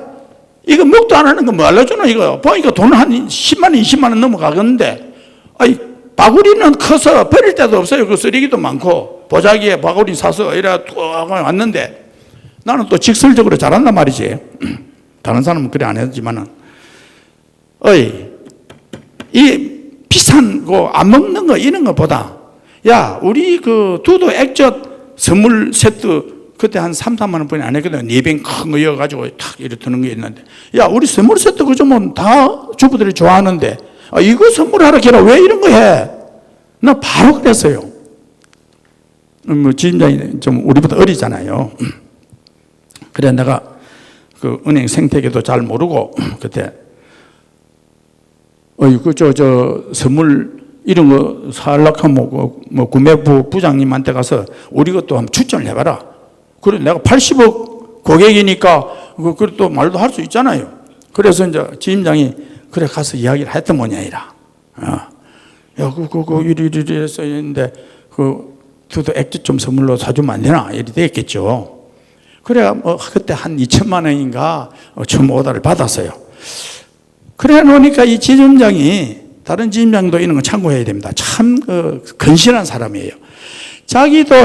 이거 먹도 안 하는 거 뭐 알려주노? 이거 보니까 돈 한 10만 원, 20만 원 넘어가겠는데, 아이, 바구리는 커서 버릴 데도 없어요. 그 쓰레기도 많고, 보자기에 바구리 사서 이래 툭 왔는데, 나는 또 직설적으로 잘한단 말이지. 다른 사람은 그래 안 했지만은, 이 비싼 거 안 먹는 거 이런 거보다, 야, 우리 그 두도 액젓 선물 세트 그때 한 3, 4만 원뿐이 안 했거든. 4병 큰 거 이어가지고 탁 이렇게 드는 게 있는데, 야, 우리 선물 세트 그저 뭐 다 주부들이 좋아하는데, 이거 선물하라 걔라 왜 이런 거 해? 나 바로 그랬어요. 뭐 지점장이 좀 우리보다 어리잖아요. 그래 내가 그 은행 생태계도 잘 모르고 그때 저 선물 이런 거 살라고 하면 뭐 구매부 부장님한테 가서 우리 것도 한번 추천을 해봐라. 그래 내가 80억 고객이니까 그래 또 말도 할 수 있잖아요. 그래서 이제 지점장이 그래 가서 이야기를 했던 모양이라. 야, 이리 해서 했는데 두도 액젓 좀 선물로 사주면 안 되나? 이리 됐겠죠. 그래 그때 한 2천만 원인가 처음 오다를 받았어요. 그래 놓으니까 이 지점장이 다른 지점장도 이런 거 참고해야 됩니다. 참 건실한 사람이에요. 자기도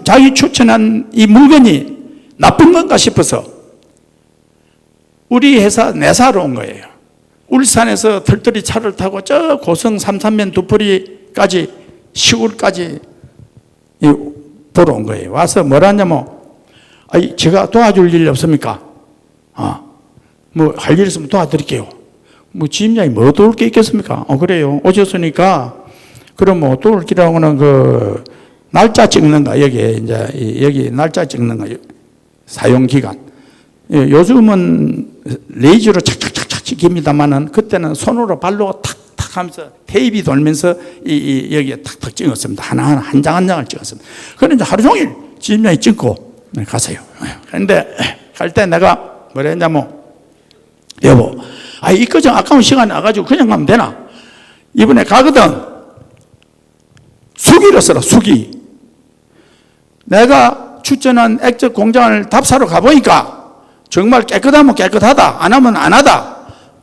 자기 추천한 이 물건이 나쁜 건가 싶어서 우리 회사 내사로 온 거예요. 울산에서 털털이 차를 타고 저 고성 삼산면 두풀이까지 시골까지 보러 온 거예요. 와서 뭐라 하냐면, 제가 도와줄 일 없습니까? 뭐 할 일 있으면 도와드릴게요. 뭐 지점장이 뭐 도울 게 있겠습니까? 그래요. 오셨으니까 그럼 뭐 도울 기라고는 그 날짜 찍는 거 여기 날짜 찍는 거 사용 기간. 요즘은 레이저로 착착착착 찍힙니다만은 그때는 손으로 발로 탁탁 하면서 테이프 돌면서 여기에 탁탁 찍었습니다. 하나하나 한 장 한 장을 찍었습니다. 그런데 하루 종일 지점장이 찍고 가세요. 그런데 갈 때 내가 뭐라 했냐면, 여보, 이 거정 아까운 시간에 와가지고 그냥 가면 되나? 이번에 가거든. 수기로 써라, 수기. 내가 추천한 액젓 공장을 답사로 가보니까 정말 깨끗하면 깨끗하다, 안 하면 안 하다.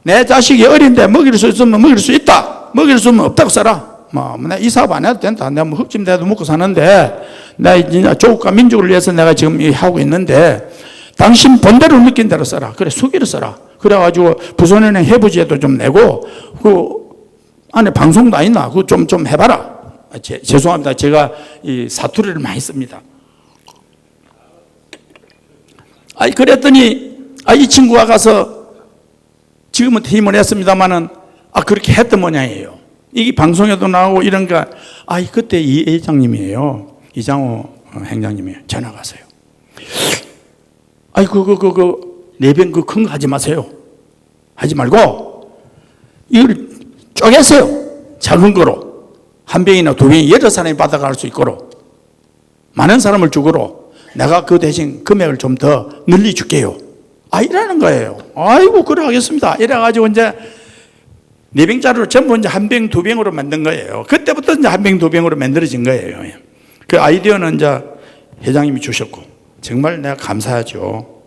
내 자식이 어린데 먹일 수 있으면 먹일 수 있다, 먹일 수 없으면 없다고 써라. 내가 이 사업 안 해도 된다. 내가 뭐 흑짐대도 먹고 사는데, 내가 진짜 조국과 민족을 위해서 내가 지금 하고 있는데, 당신 본대로 느낀 대로 써라. 그래, 수기로 써라. 그래가지고 부산은행 해부지에도 좀 내고, 그 안에 방송도 안 있나? 그거 좀 해봐라. 죄송합니다. 제가 이 사투리를 많이 씁니다. 그랬더니, 이 친구가 가서 지금은 퇴임을 했습니다만은, 그렇게 했던 모양이에요. 이게 방송에도 나오고 이런 거, 그때 이 회장님이에요. 이장호 행장님이에요. 전화 가세요. 내병 큰 거 하지 마세요. 하지 말고, 이걸 쪼개세요. 작은 거로. 한 병이나 두 병이 여러 사람이 받아갈 수 있도록. 많은 사람을 주고로 내가 그 대신 금액을 좀 더 늘리 줄게요. 이라는 거예요. 그래 하겠습니다. 이래가지고 이제 4병짜리로 전부 이제 한 병, 두 병으로 만든 거예요. 그때부터 이제 한 병, 두 병으로 만들어진 거예요. 그 아이디어는 이제 회장님이 주셨고, 정말 내가 감사하죠.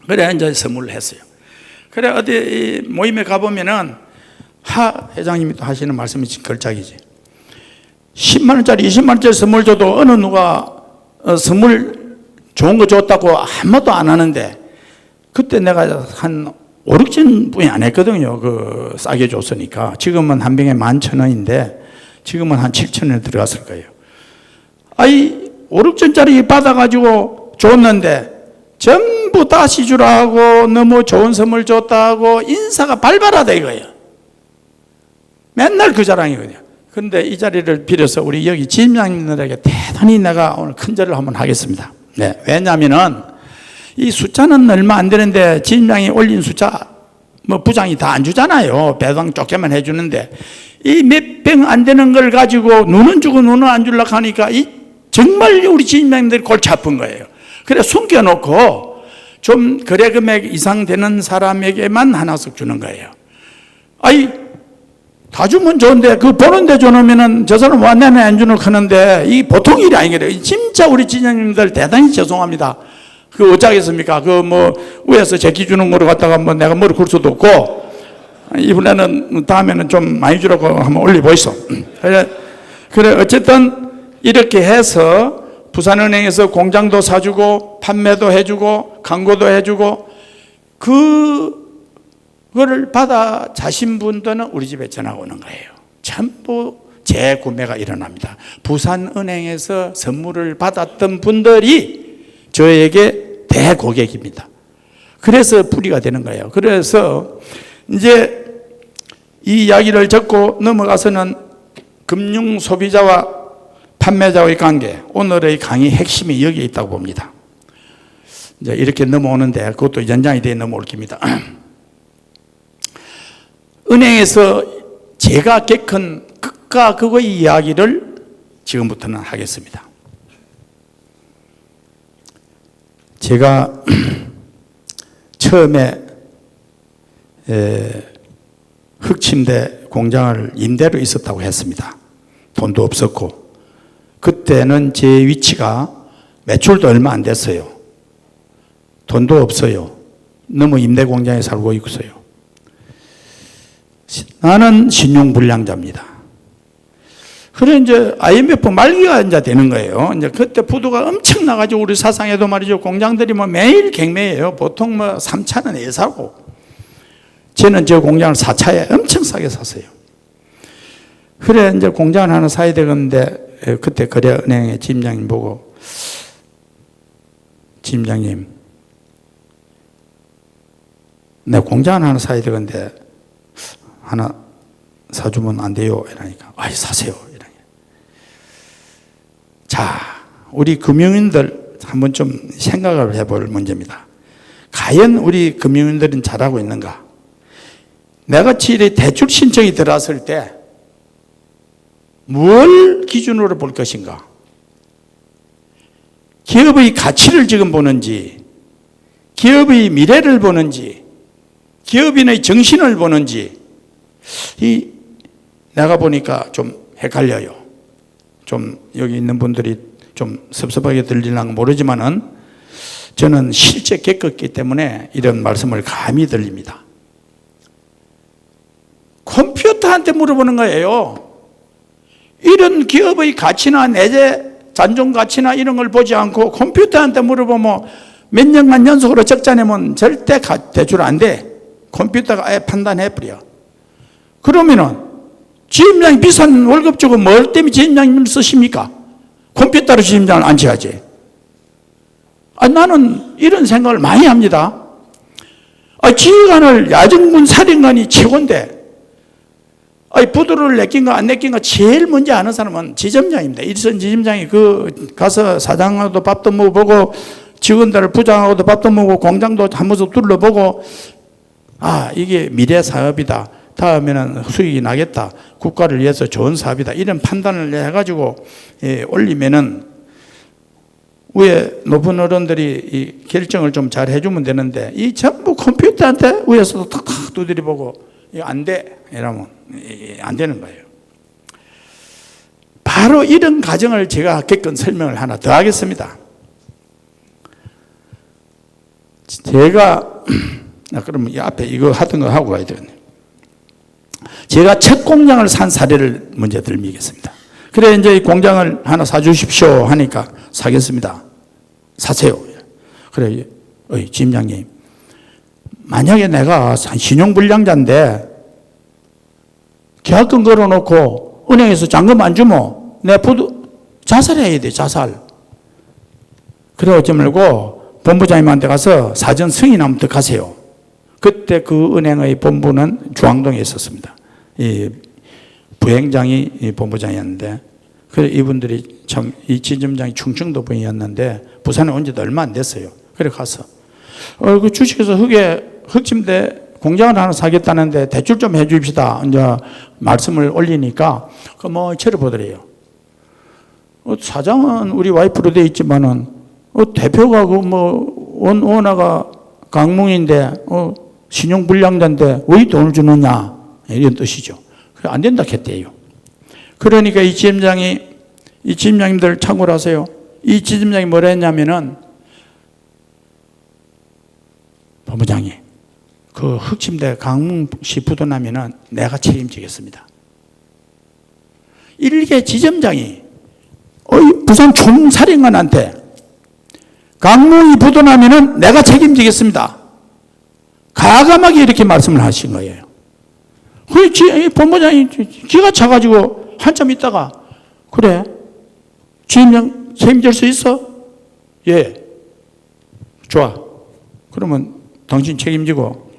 그래, 이제 선물을 했어요. 그래, 어디 모임에 가보면은, 회장님이 또 하시는 말씀이 걸작이지. 10만원짜리, 20만원짜리 선물 줘도 어느 누가 선물 좋은 거 줬다고 아무것도 안 하는데, 그때 내가 한 5, 6천 분이 안 했거든요. 싸게 줬으니까. 지금은 한 병에 11,000원인데, 지금은 한 7,000원에 들어갔을 거예요. 5, 6천짜리 받아가지고 줬는데, 전부 다시 주라고 너무 좋은 선물 줬다고 인사가 발발하다 이거예요. 맨날 그 자랑이거든요. 그런데 이 자리를 빌어서 우리 여기 지점장님들에게 대단히 내가 오늘 큰절을 한번 하겠습니다. 네, 왜냐하면은 이 숫자는 얼마 안 되는데 지점장이 올린 숫자 뭐 부장이 다 안 주잖아요. 배당 쫓게만 해주는데 이 몇 병 안 되는 걸 가지고 눈은 주고 눈은 안 주려고 하니까 정말 우리 지점장님들이 골치 아픈 거예요. 그래 숨겨놓고 좀 거래 금액 이상 되는 사람에게만 하나씩 주는 거예요. 다 주면 좋은데 그 보는데 줘놓으면은 저 사람 왔네 안 주는 하는데 이 보통 일이 아니거든요. 진짜 우리 지점장님들 대단히 죄송합니다. 그 어쩌겠습니까? 그 뭐 위에서 제기 주는 거로 갖다가 뭐 내가 머리 굴 수도 없고, 이번에는 다음에는 좀 많이 주라고 한번 올려보이소. 그래 어쨌든 이렇게 해서 부산은행에서 공장도 사주고 판매도 해주고 광고도 해주고, 그거를 받아 자신 분들은 우리 집에 전화가 오는 거예요. 전부 재구매가 일어납니다. 부산은행에서 선물을 받았던 분들이 저에게 대고객입니다. 그래서 뿌리가 되는 거예요. 그래서 이제 이 이야기를 적고 넘어가서는 금융 소비자와 판매자의 관계, 오늘의 강의 핵심이 여기에 있다고 봅니다. 이제 이렇게 넘어오는데 그것도 연장이 되어 넘어올 겁니다. 은행에서 제가 겪은 극과 극의 이야기를 지금부터는 하겠습니다. 제가 처음에 흑침대 공장을 임대로 있었다고 했습니다. 돈도 없었고, 그때는 제 위치가 매출도 얼마 안 됐어요. 돈도 없어요. 너무 임대 공장에 살고 있어요. 나는 신용불량자입니다. 그래 이제 IMF 말기가 이제 되는 거예요. 이제 그때 부도가 엄청 나가지고 우리 사상에도 말이죠. 공장들이 뭐 매일 경매예요. 보통 뭐 3차는 사고. 저는 저 공장을 4차에 엄청 싸게 샀어요. 그래 이제 공장을 하나 사야 되겠는데, 그때 거래은행의 지점장님 보고, 지점장님, 내 공장 하나 사야 되겠는데 하나 사주면 안 돼요? 이러니까, 아이 사세요. 이러니까. 자, 우리 금융인들 한번 좀 생각을 해볼 문제입니다. 과연 우리 금융인들은 잘하고 있는가? 내가 대출 신청이 들어왔을 때 뭘 기준으로 볼 것인가? 기업의 가치를 지금 보는지, 기업의 미래를 보는지, 기업인의 정신을 보는지, 내가 보니까 좀 헷갈려요. 좀 여기 있는 분들이 좀 섭섭하게 들리려는 모르지만은 저는 실제 겪었기 때문에 이런 말씀을 감히 들립니다. 컴퓨터한테 물어보는 거예요. 이런 기업의 가치나 내재 잔존 가치나 이런 걸 보지 않고 컴퓨터한테 물어보면 몇 년간 연속으로 적자 내면 절대 대출 안 돼. 컴퓨터가 아예 판단해버려. 그러면은 지점장이 비싼 월급 주고 뭘 때문에 지점장님을 쓰십니까? 컴퓨터로 지점장을 앉혀야지. 나는 이런 생각을 많이 합니다. 지휘관을 야정군 사령관이 최고인데, 부도를 내낀가 안 내낀가 제일 먼저 아는 사람은 지점장입니다. 일선 지점장이 가서 사장하고도 밥도 먹어보고, 직원들 부장하고도 밥도 먹고, 공장도 한 번씩 둘러보고, 이게 미래 사업이다. 다음에는 수익이 나겠다. 국가를 위해서 좋은 사업이다. 이런 판단을 해가지고 올리면은 위에 높은 어른들이 이 결정을 좀 잘 해주면 되는데, 이 전부 컴퓨터한테 위에서도 탁탁 두드려보고 이거 안 돼. 이러면 안 되는 거예요. 바로 이런 과정을 제가 겪은 설명을 하나 더 하겠습니다. 제가 그러면 이 앞에 이거 하던 거 하고 가야 되겠네요. 제가 첫 공장을 산 사례를 먼저 들미겠습니다. 그래 이제 이 공장을 하나 사주십시오 하니까 사겠습니다. 사세요. 그래, 지점장님, 만약에 내가 신용불량자인데 계약금 걸어놓고 은행에서 잔금 안 주면 내 자살해야 돼, 자살. 그래 어찌 말고 본부장님한테 가서 사전 승인하면 더 가세요. 그때 그 은행의 본부는 중앙동에 있었습니다. 이 부행장이 본부장이었는데, 그래 이분들이 참, 이 지점장이 충청도 분이었는데 부산에 온 지도 얼마 안 됐어요. 그래 가서 그 주식에서 흑침대 공장을 하나 사겠다는데 대출 좀 해줍시다. 이제 말씀을 올리니까 뭐 쳐다보더래요. 사장은 우리 와이프로 돼 있지만은 대표가 원오너가 강몽인데 신용불량자인데 왜 돈을 주느냐, 이런 뜻이죠. 안 된다 했대요. 그러니까 이 지점장님들 참고로 하세요. 이 지점장이 뭐라 했냐면은 본부장이 그 흑침대 강릉시 부도나면은 내가 책임지겠습니다. 일개 지점장이 부산 총사령관한테 강릉이 부도나면은 내가 책임지겠습니다. 과감하게 이렇게 말씀을 하신 거예요. 그 본부장이 기가 차가지고 한참 있다가 그래 지점장 책임질 수 있어? 예. 좋아. 그러면 당신 책임지고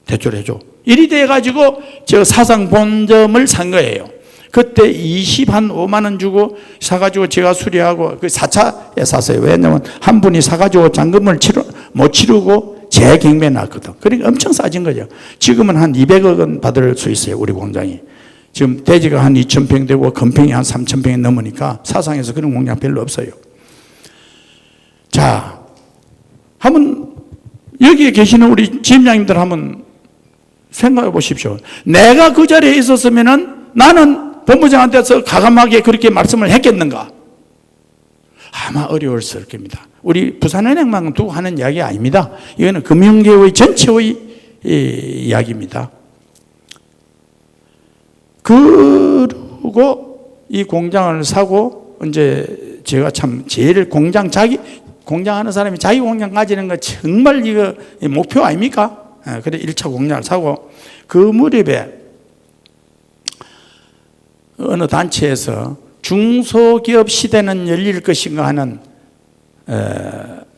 대출해줘. 이리 돼가지고 저 사상 본점을 산 거예요. 그때 5만 원 주고 사가지고 제가 수리하고 그 4차에 샀어요. 왜냐면 한 분이 사가지고 잔금을 못 치르고 재경매에 났거든. 그러니까 엄청 싸진 거죠. 지금은 한 200억 원 받을 수 있어요. 우리 공장이. 지금 대지가 한 2,000평 되고 건평이 한 3,000평이 넘으니까 사상에서 그런 공장 별로 없어요. 자, 한번 여기에 계시는 우리 지점장님들 한번 생각해 보십시오. 내가 그 자리에 있었으면은 나는 본부장한테서 과감하게 그렇게 말씀을 했겠는가? 아마 어려웠을 겁니다. 우리 부산은행만 두고 하는 이야기 아닙니다. 이거는 금융계의 전체의 이야기입니다. 그리고 이 공장을 사고 이제 제가 참 제일 공장하는 사람이 자기 공장 가지는 거 정말 이거 목표 아닙니까? 그래 1차 공장을 사고 그 무렵에 어느 단체에서 중소기업 시대는 열릴 것인가 하는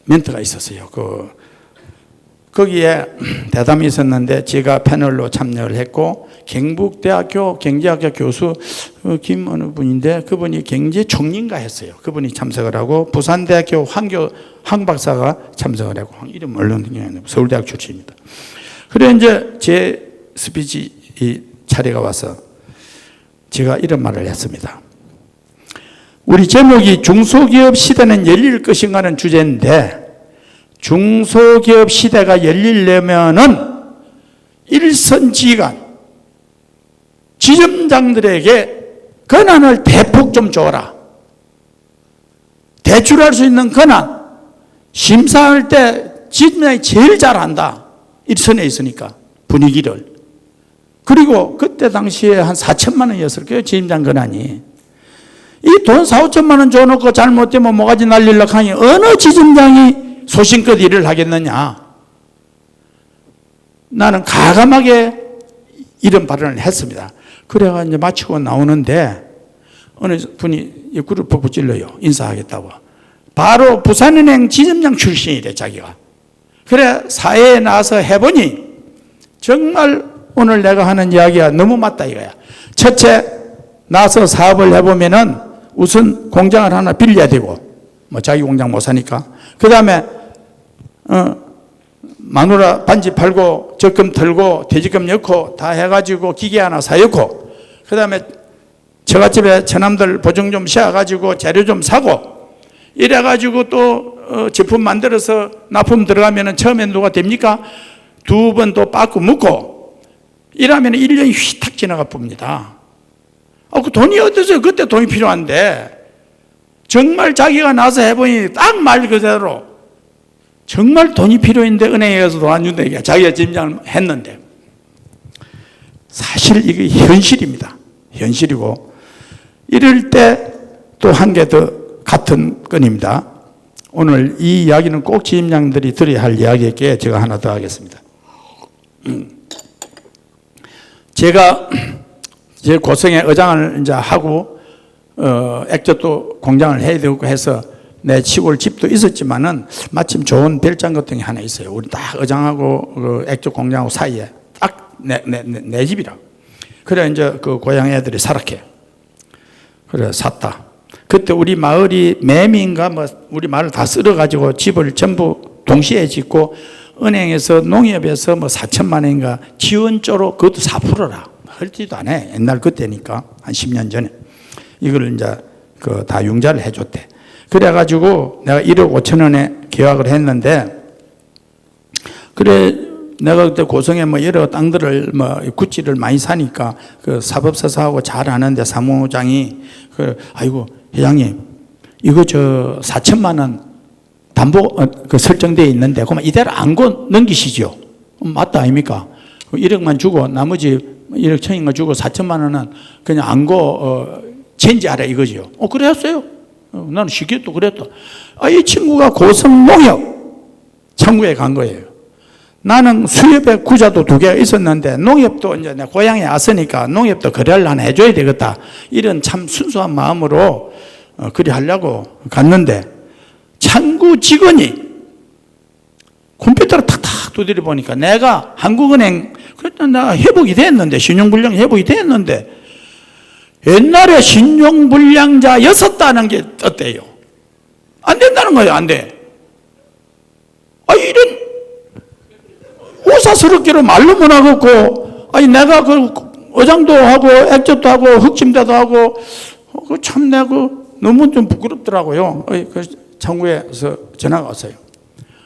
멘트가 있었어요. 거기에 대담이 있었는데 제가 패널로 참여를 했고 경북대학교 경제학과 교수 김 어느 분인데 그분이 경제총리인가 했어요. 그분이 참석을 하고 부산대학교 황 박사가 참석을 하고 이름 얼른 서울대학 출신입니다. 그래 이제 제 스피치 이 차례가 와서 제가 이런 말을 했습니다. 우리 제목이 중소기업 시대는 열릴 것인가는 주제인데 중소기업 시대가 열리려면은 일선지휘관 지점장들에게 권한을 대폭 좀 줘라. 대출할 수 있는 권한 심사할 때 지점장이 제일 잘한다. 일선에 있으니까 분위기를. 그리고 그때 당시에 한 4천만 원이었을 거예요. 지점장 권한이. 이 돈 4, 5천만 원 줘놓고 잘못되면 뭐가지 날리려고 하니 어느 지점장이 소신껏 일을 하겠느냐. 나는 과감하게 이런 발언을 했습니다. 그래가 이제 마치고 나오는데 어느 분이 옆구리를 푹푹 찔러요. 인사하겠다고. 바로 부산은행 지점장 출신이래 자기가. 그래 사회에 나와서 해보니 정말 오늘 내가 하는 이야기가 너무 맞다 이거야. 첫째 나와서 사업을 해보면은 우선 공장을 하나 빌려야 되고 뭐 자기 공장 못 사니까 그 다음에 마누라 반지 팔고 적금 털고 퇴직금 넣고 다 해가지고 기계 하나 사놓고 그 다음에 처갓집에 처남들 보증 좀 씌워가지고 재료 좀 사고 이래가지고 또 제품 만들어서 납품 들어가면 처음엔 누가 됩니까? 2번 또 빠꾸 묻고 이러면 1년이 휘탁 지나가 봅니다. 그 돈이 어디서요? 그때 돈이 필요한데 정말 자기가 나서 해보니 딱 말 그대로 정말 돈이 필요한데 은행에 가서 돈 안 준다 이게 자기가 지점장을 했는데 사실 이게 현실입니다. 현실이고 이럴 때 또 한 개 더 같은 건입니다. 오늘 이 이야기는 꼭 지점장들이 들어야 할 이야기였기에 제가 하나 더 하겠습니다. 제가 제 고성에 의장을 이제 하고 액젓도 공장을 해야 되고 해서 내 시골 집도 있었지만은 마침 좋은 별장 같은 게 하나 있어요. 우리 딱 의장하고 그 액젓 공장하고 사이에 딱 내 집이라. 그래 이제 그 고향 애들이 사락해. 그래 샀다. 그때 우리 마을이 매미인가 뭐 우리 마을 다 쓸어가지고 집을 전부 동시에 짓고 은행에서 농협에서 뭐 4천만 원인가 지원조로 그것도 4%라. 헐지도 안 해. 옛날 그때니까 한 10년 전에 이걸 이제 그 다 융자를 해줬대. 그래가지고 내가 1억 5천 원에 계약을 했는데 그래 내가 그때 고성에 뭐 여러 땅들을 뭐 구찌를 많이 사니까 그 사법사사하고 잘 아는데 사무장이 그 아이고 회장님 이거 저 4천만 원 담보 그 설정되어 있는데 그러면 이대로 안고 넘기시죠. 맞다 아닙니까? 1억만 주고 나머지 1억 천인가 주고 4천만 원은 그냥 안고 체인지하라 이거죠. 그래 했어요. 나는 쉽게 또 그랬다. 이 친구가 고성농협 창구에 간 거예요. 나는 수협에 구자도 2개가 있었는데 농협도 이제 내 고향에 왔으니까 농협도 거래를 하나 해줘야 되겠다. 이런 참 순수한 마음으로 그리 하려고 갔는데 창구 직원이 컴퓨터를 탁탁 두드려 보니까 내가 한국은행 그랬더니 나 회복이 됐는데 신용불량 회복이 됐는데 옛날에 신용불량자였었다는 게 어때요? 안 된다는 거예요. 안 돼. 이런 우사스럽기로 말로 못하겠고 내가 그 어장도 하고 액젓도 하고 흑침대도 하고 참 내가 너무 좀 부끄럽더라고요. 그 창구에서 전화가 왔어요.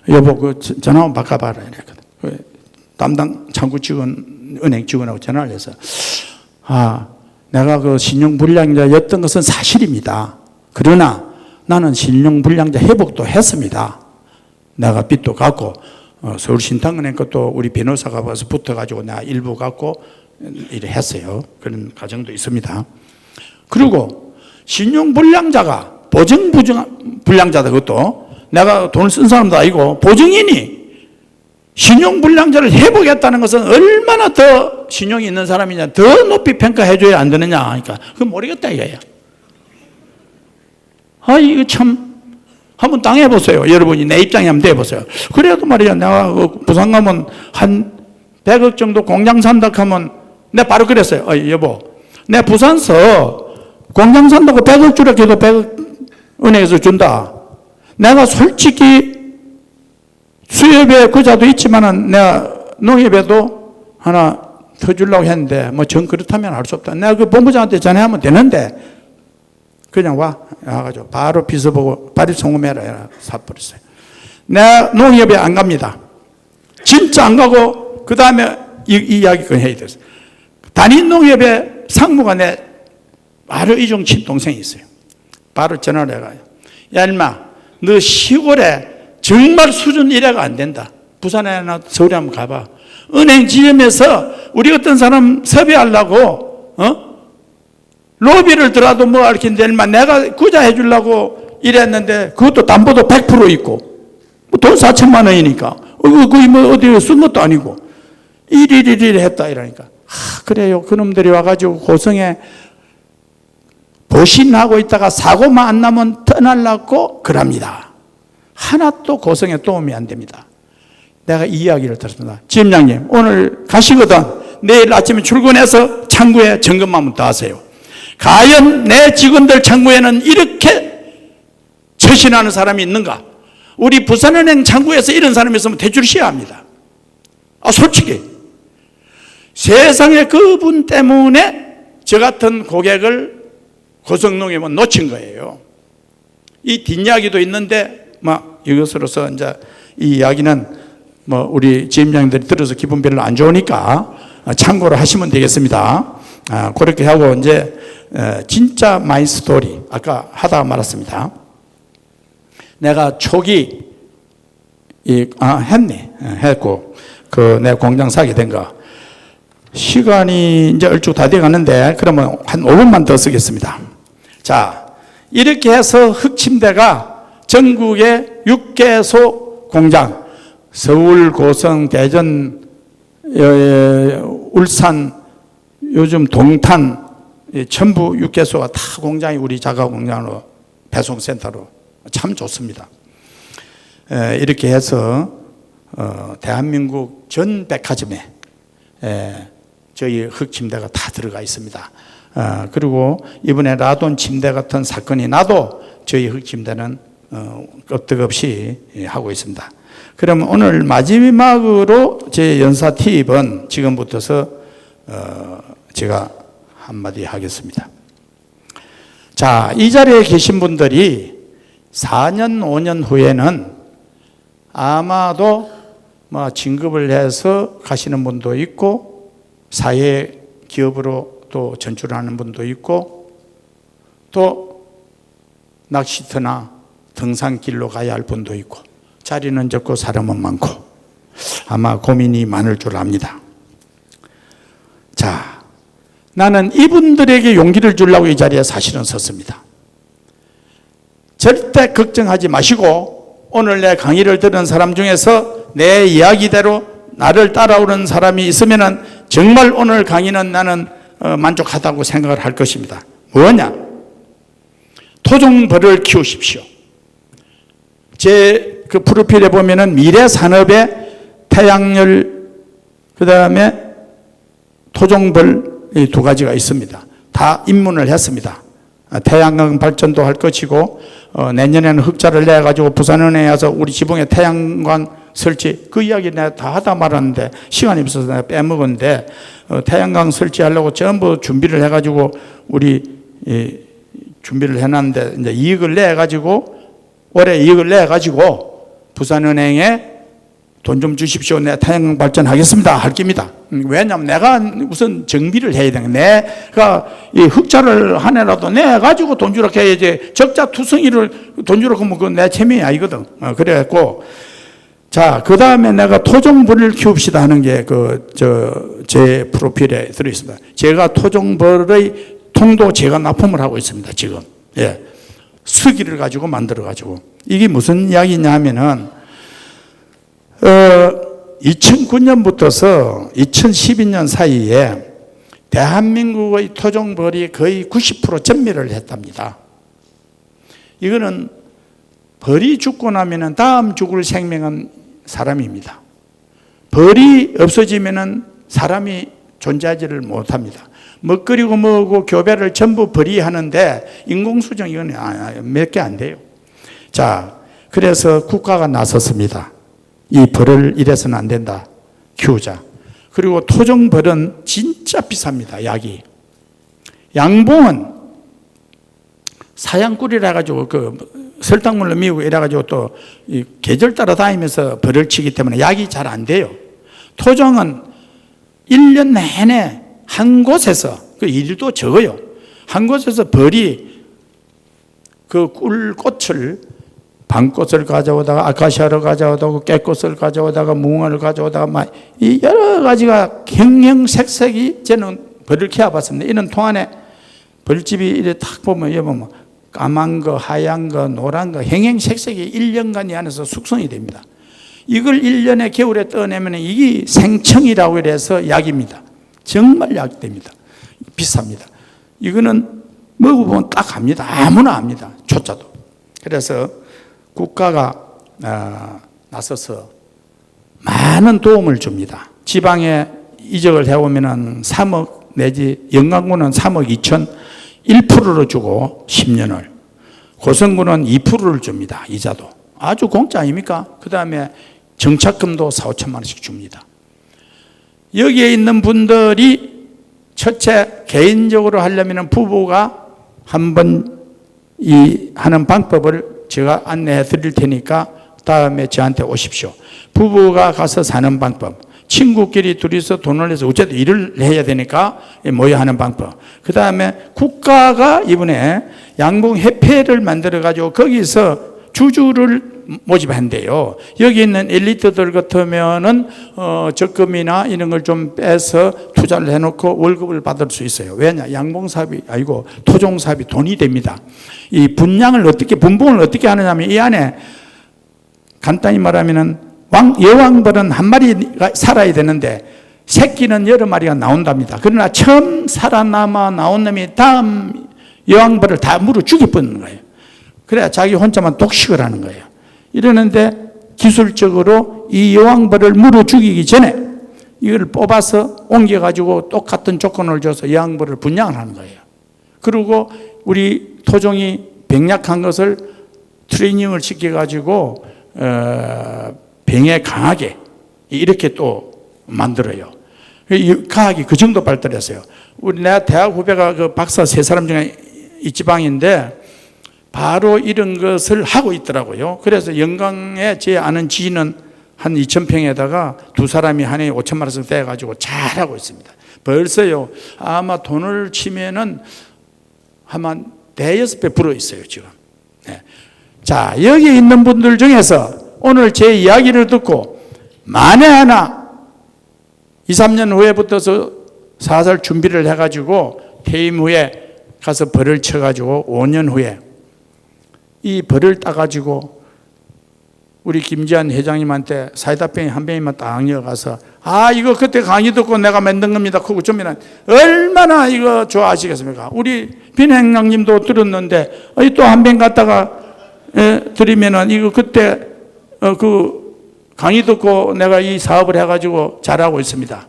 여보 그 전화 한번 바꿔봐라 이랬거든. 담당 창구 직원 은행 직원하고 전화를 해서 내가 그 신용불량자였던 것은 사실입니다. 그러나 나는 신용불량자 회복도 했습니다. 내가 빚도 갚고 서울신탁은행 것도 우리 변호사가 와서 붙어가지고 내가 일부 갚고 이래 했어요. 그런 과정도 있습니다. 그리고 신용불량자가 보증불량자다. 그것도 내가 돈을 쓴 사람도 아니고 보증인이 신용불량자를 회복했다는 것은 얼마나 더 신용이 있는 사람이냐, 더 높이 평가해줘야 안 되느냐 하니까 그건 모르겠다 이거야. 이거 참 한번 당해보세요. 여러분이 내 입장에 한번 대보세요. 그래도 말이야 내가 부산 가면 한 100억 정도 공장 산다 하면 내가 바로 그랬어요. 여보 내 부산서 공장 산다고 100억 주라 해도 100억 은행에서 준다. 내가 솔직히 수협에 그자도 있지만은 내가 농협에도 하나 더 주려고 했는데 정 그렇다면 할 수 없다. 내가 그 본부장한테 전화하면 되는데 그냥 와가지고 바로 비서보고 발입송금해라 사버렸어요. 내가 농협에 안 갑니다. 진짜 안 가고 그 다음에 이 이야기 해야 돼서 단임 농협에 상무가 내 바로 이종 친동생이 있어요. 바로 전화를 해가요. 야 인마 너 시골에 정말 수준 1회가 안 된다. 부산에나 서울에 한번 가봐. 은행 지점에서 우리 같은 사람 섭외하려고 로비를 들어도 이렇게 인마 내가 구자 해주려고 이랬는데 그것도 담보도 100% 있고 돈 4천만 원이니까 거의 어디 쓴 것도 아니고 이리리리 했다 이러니까 그래요. 그놈들이 와가지고 고성에 보신하고 있다가 사고만 안 나면 떠날라고 그럽니다. 하나도 고성에 도움이 안 됩니다. 내가 이 이야기를 들었습니다. 지점장님 오늘 가시거든 내일 아침에 출근해서 창구에 점검 한번 더 하세요. 과연 내 직원들 창구에는 이렇게 처신하는 사람이 있는가? 우리 부산은행 창구에서 이런 사람이 있으면 대출시해야 합니다. 솔직히 세상에 그분 때문에 저 같은 고객을 고성농협은 놓친 거예요. 이 뒷이야기도 있는데 이것으로서 이제 이 이야기는 우리 지점장님들이 들어서 기분 별로 안 좋으니까 참고를 하시면 되겠습니다. 그렇게 하고 이제 진짜 마이 스토리 아까 하다가 말았습니다. 내가 초기 했고 내 공장 사게 된 거 시간이 이제 얼추 다 돼 가는데 그러면 한 5분만 더 쓰겠습니다. 자, 이렇게 해서 흑침대가 전국의 6개소 공장 서울, 고성, 대전, 울산, 요즘 동탄 전부 6개소가 다 공장이 우리 자가 공장으로 배송센터로 참 좋습니다. 이렇게 해서 대한민국 전 백화점에 저희 흑침대가 다 들어가 있습니다. 그리고 이번에 라돈 침대 같은 사건이 나도 저희 흑침대는 끄떡없이 하고 있습니다. 그럼 오늘 마지막으로 제 연사 팁은 지금부터서 제가 한마디 하겠습니다. 자, 이 자리에 계신 분들이 4년, 5년 후에는 아마도 진급을 해서 가시는 분도 있고 사회 기업으로 또 전출하는 분도 있고 또 낚시터나 등산길로 가야 할 분도 있고 자리는 적고 사람은 많고 아마 고민이 많을 줄 압니다. 자, 나는 이분들에게 용기를 주려고 이 자리에 사실은 섰습니다. 절대 걱정하지 마시고 오늘 내 강의를 들은 사람 중에서 내 이야기대로 나를 따라오는 사람이 있으면 정말 오늘 강의는 나는 만족하다고 생각을 할 것입니다. 뭐냐? 토종벌을 키우십시오. 제 그 프로필에 보면은 미래 산업의 태양열, 그 다음에 토종벌 이 두 가지가 있습니다. 다 입문을 했습니다. 태양광 발전도 할 것이고 내년에는 흑자를 내가지고 부산은행에 와서 우리 지붕에 태양광 설치, 그 이야기 내가 다 하다 말았는데 시간이 없어서 내가 빼먹었는데 태양광 설치하려고 전부 준비를 해가지고 우리 준비를 해놨는데 이제 이익을 내가지고 올해 이익을 내가지고 부산은행에 돈 좀 주십시오. 내가 태양광 발전하겠습니다. 할 겁니다. 왜냐하면 내가 우선 정비를 해야 되는 내가 이 흑자를 한 해라도 내가지고 돈 주라고 해야지 적자 투성이를 돈 주라고 하면 그건 내 체면이 아니거든. 그래갖고 자, 그 다음에 내가 토종벌을 키웁시다 하는 게 제 프로필에 들어있습니다. 제가 토종벌의 통도 제가 납품을 하고 있습니다. 지금. 예. 수기를 가지고 만들어가지고. 이게 무슨 이야기냐 하면은 2009년부터서 2012년 사이에 대한민국의 토종벌이 거의 90% 전멸을 했답니다. 이거는 벌이 죽고 나면 다음 죽을 생명은 사람입니다. 벌이 없어지면 사람이 존재하지를 못합니다. 먹거리고 뭐고 교배를 전부 벌이 하는데 인공수정 이건 몇 개 안 돼요. 자, 그래서 국가가 나섰습니다. 이 벌을 이래서는 안 된다. 키우자. 그리고 토종벌은 진짜 비쌉니다. 약이. 양봉은 사양꿀이라 해가지고 설탕물로 미우고 이래가지고 또 계절 따라 다니면서 벌을 치기 때문에 약이 잘 안 돼요. 토종은 1년 내내 한 곳에서 그 일도 적어요. 한 곳에서 벌이 그 꽃을 밤꽃을 가져오다가 아카시아를 가져오다가 깨꽃을 가져오다가 무궁화를 가져오다가 막 이 여러 가지가 형형색색이 저는 벌을 키워봤습니다. 이런 통 안에 벌집이 이렇게 탁 보면 여기 보면 까만 거, 하얀 거, 노란 거 형형색색이 1년간 이 안에서 숙성이 됩니다. 이걸 1년에 겨울에 떠내면 이게 생청이라고 해서 약입니다. 정말 약이 됩니다. 비쌉니다. 이거는 먹어보면 딱 압니다. 아무나 압니다. 초짜도. 그래서 국가가 나서서 많은 도움을 줍니다. 지방에 이적을 해오면 3억 내지 영광군은 3억 2천 1%로 주고 10년을, 고성군은 2%를 줍니다. 이자도. 아주 공짜 아닙니까? 그 다음에 정착금도 4, 5천만 원씩 줍니다. 여기에 있는 분들이 첫째 개인적으로 하려면 부부가 한번 하는 방법을 제가 안내해 드릴 테니까 다음에 저한테 오십시오. 부부가 가서 사는 방법, 친구끼리 둘이서 돈을 내서 어쨌든 일을 해야 되니까 모여 하는 방법, 그 다음에 국가가 이번에 양봉협회를 만들어 가지고 거기서 주주를 모집한대요. 여기 있는 엘리트들 같으면은 적금이나 이런 걸 좀 빼서 투자를 해놓고 월급을 받을 수 있어요. 왜냐? 양봉사업이 아니고 토종사업이 돈이 됩니다. 이 분양을 어떻게, 분봉을 어떻게 하느냐면 이 안에 간단히 말하면은 여왕벌은 한 마리가 살아야 되는데 새끼는 여러 마리가 나온답니다. 그러나 처음 살아남아 나온 놈이 다음 여왕벌을 다 물어 죽여버리는 거예요. 그래야 자기 혼자만 독식을 하는 거예요. 이러는데 기술적으로 이 여왕벌을 물어 죽이기 전에 이걸 뽑아서 옮겨가지고 똑같은 조건을 줘서 여왕벌을 분양을 하는 거예요. 그리고 우리 토종이 병약한 것을 트레이닝을 시켜가지고 병에 강하게 이렇게 또 만들어요. 과학이 그 정도 발달했어요. 내가 대학 후배가 그 박사 3사람 중에 이 지방인데 바로 이런 것을 하고 있더라고요. 그래서 영광에 제 아는 지인은 한 2,000평에다가 두 사람이 한 해에 5천만 원씩 떼가지고 잘하고 있습니다. 벌써요, 아마 돈을 치면은 아마 5-6배 불어 있어요, 지금. 네. 자, 여기 있는 분들 중에서 오늘 제 이야기를 듣고 만에 하나 2, 3년 후에부터서 사설 준비를 해가지고 퇴임 후에 가서 벌을 쳐가지고 5년 후에 이 벌을 따가지고 우리 김지한 회장님한테 사이다병이 한 병이만 딱 이어가서 이거 그때 강의 듣고 내가 만든 겁니다. 그거 좀이나 얼마나 이거 좋아하시겠습니까? 우리 비행장님도 들었는데 또 한 병 갖다가 드리면은 이거 그때 그 강의 듣고 내가 이 사업을 해가지고 잘하고 있습니다.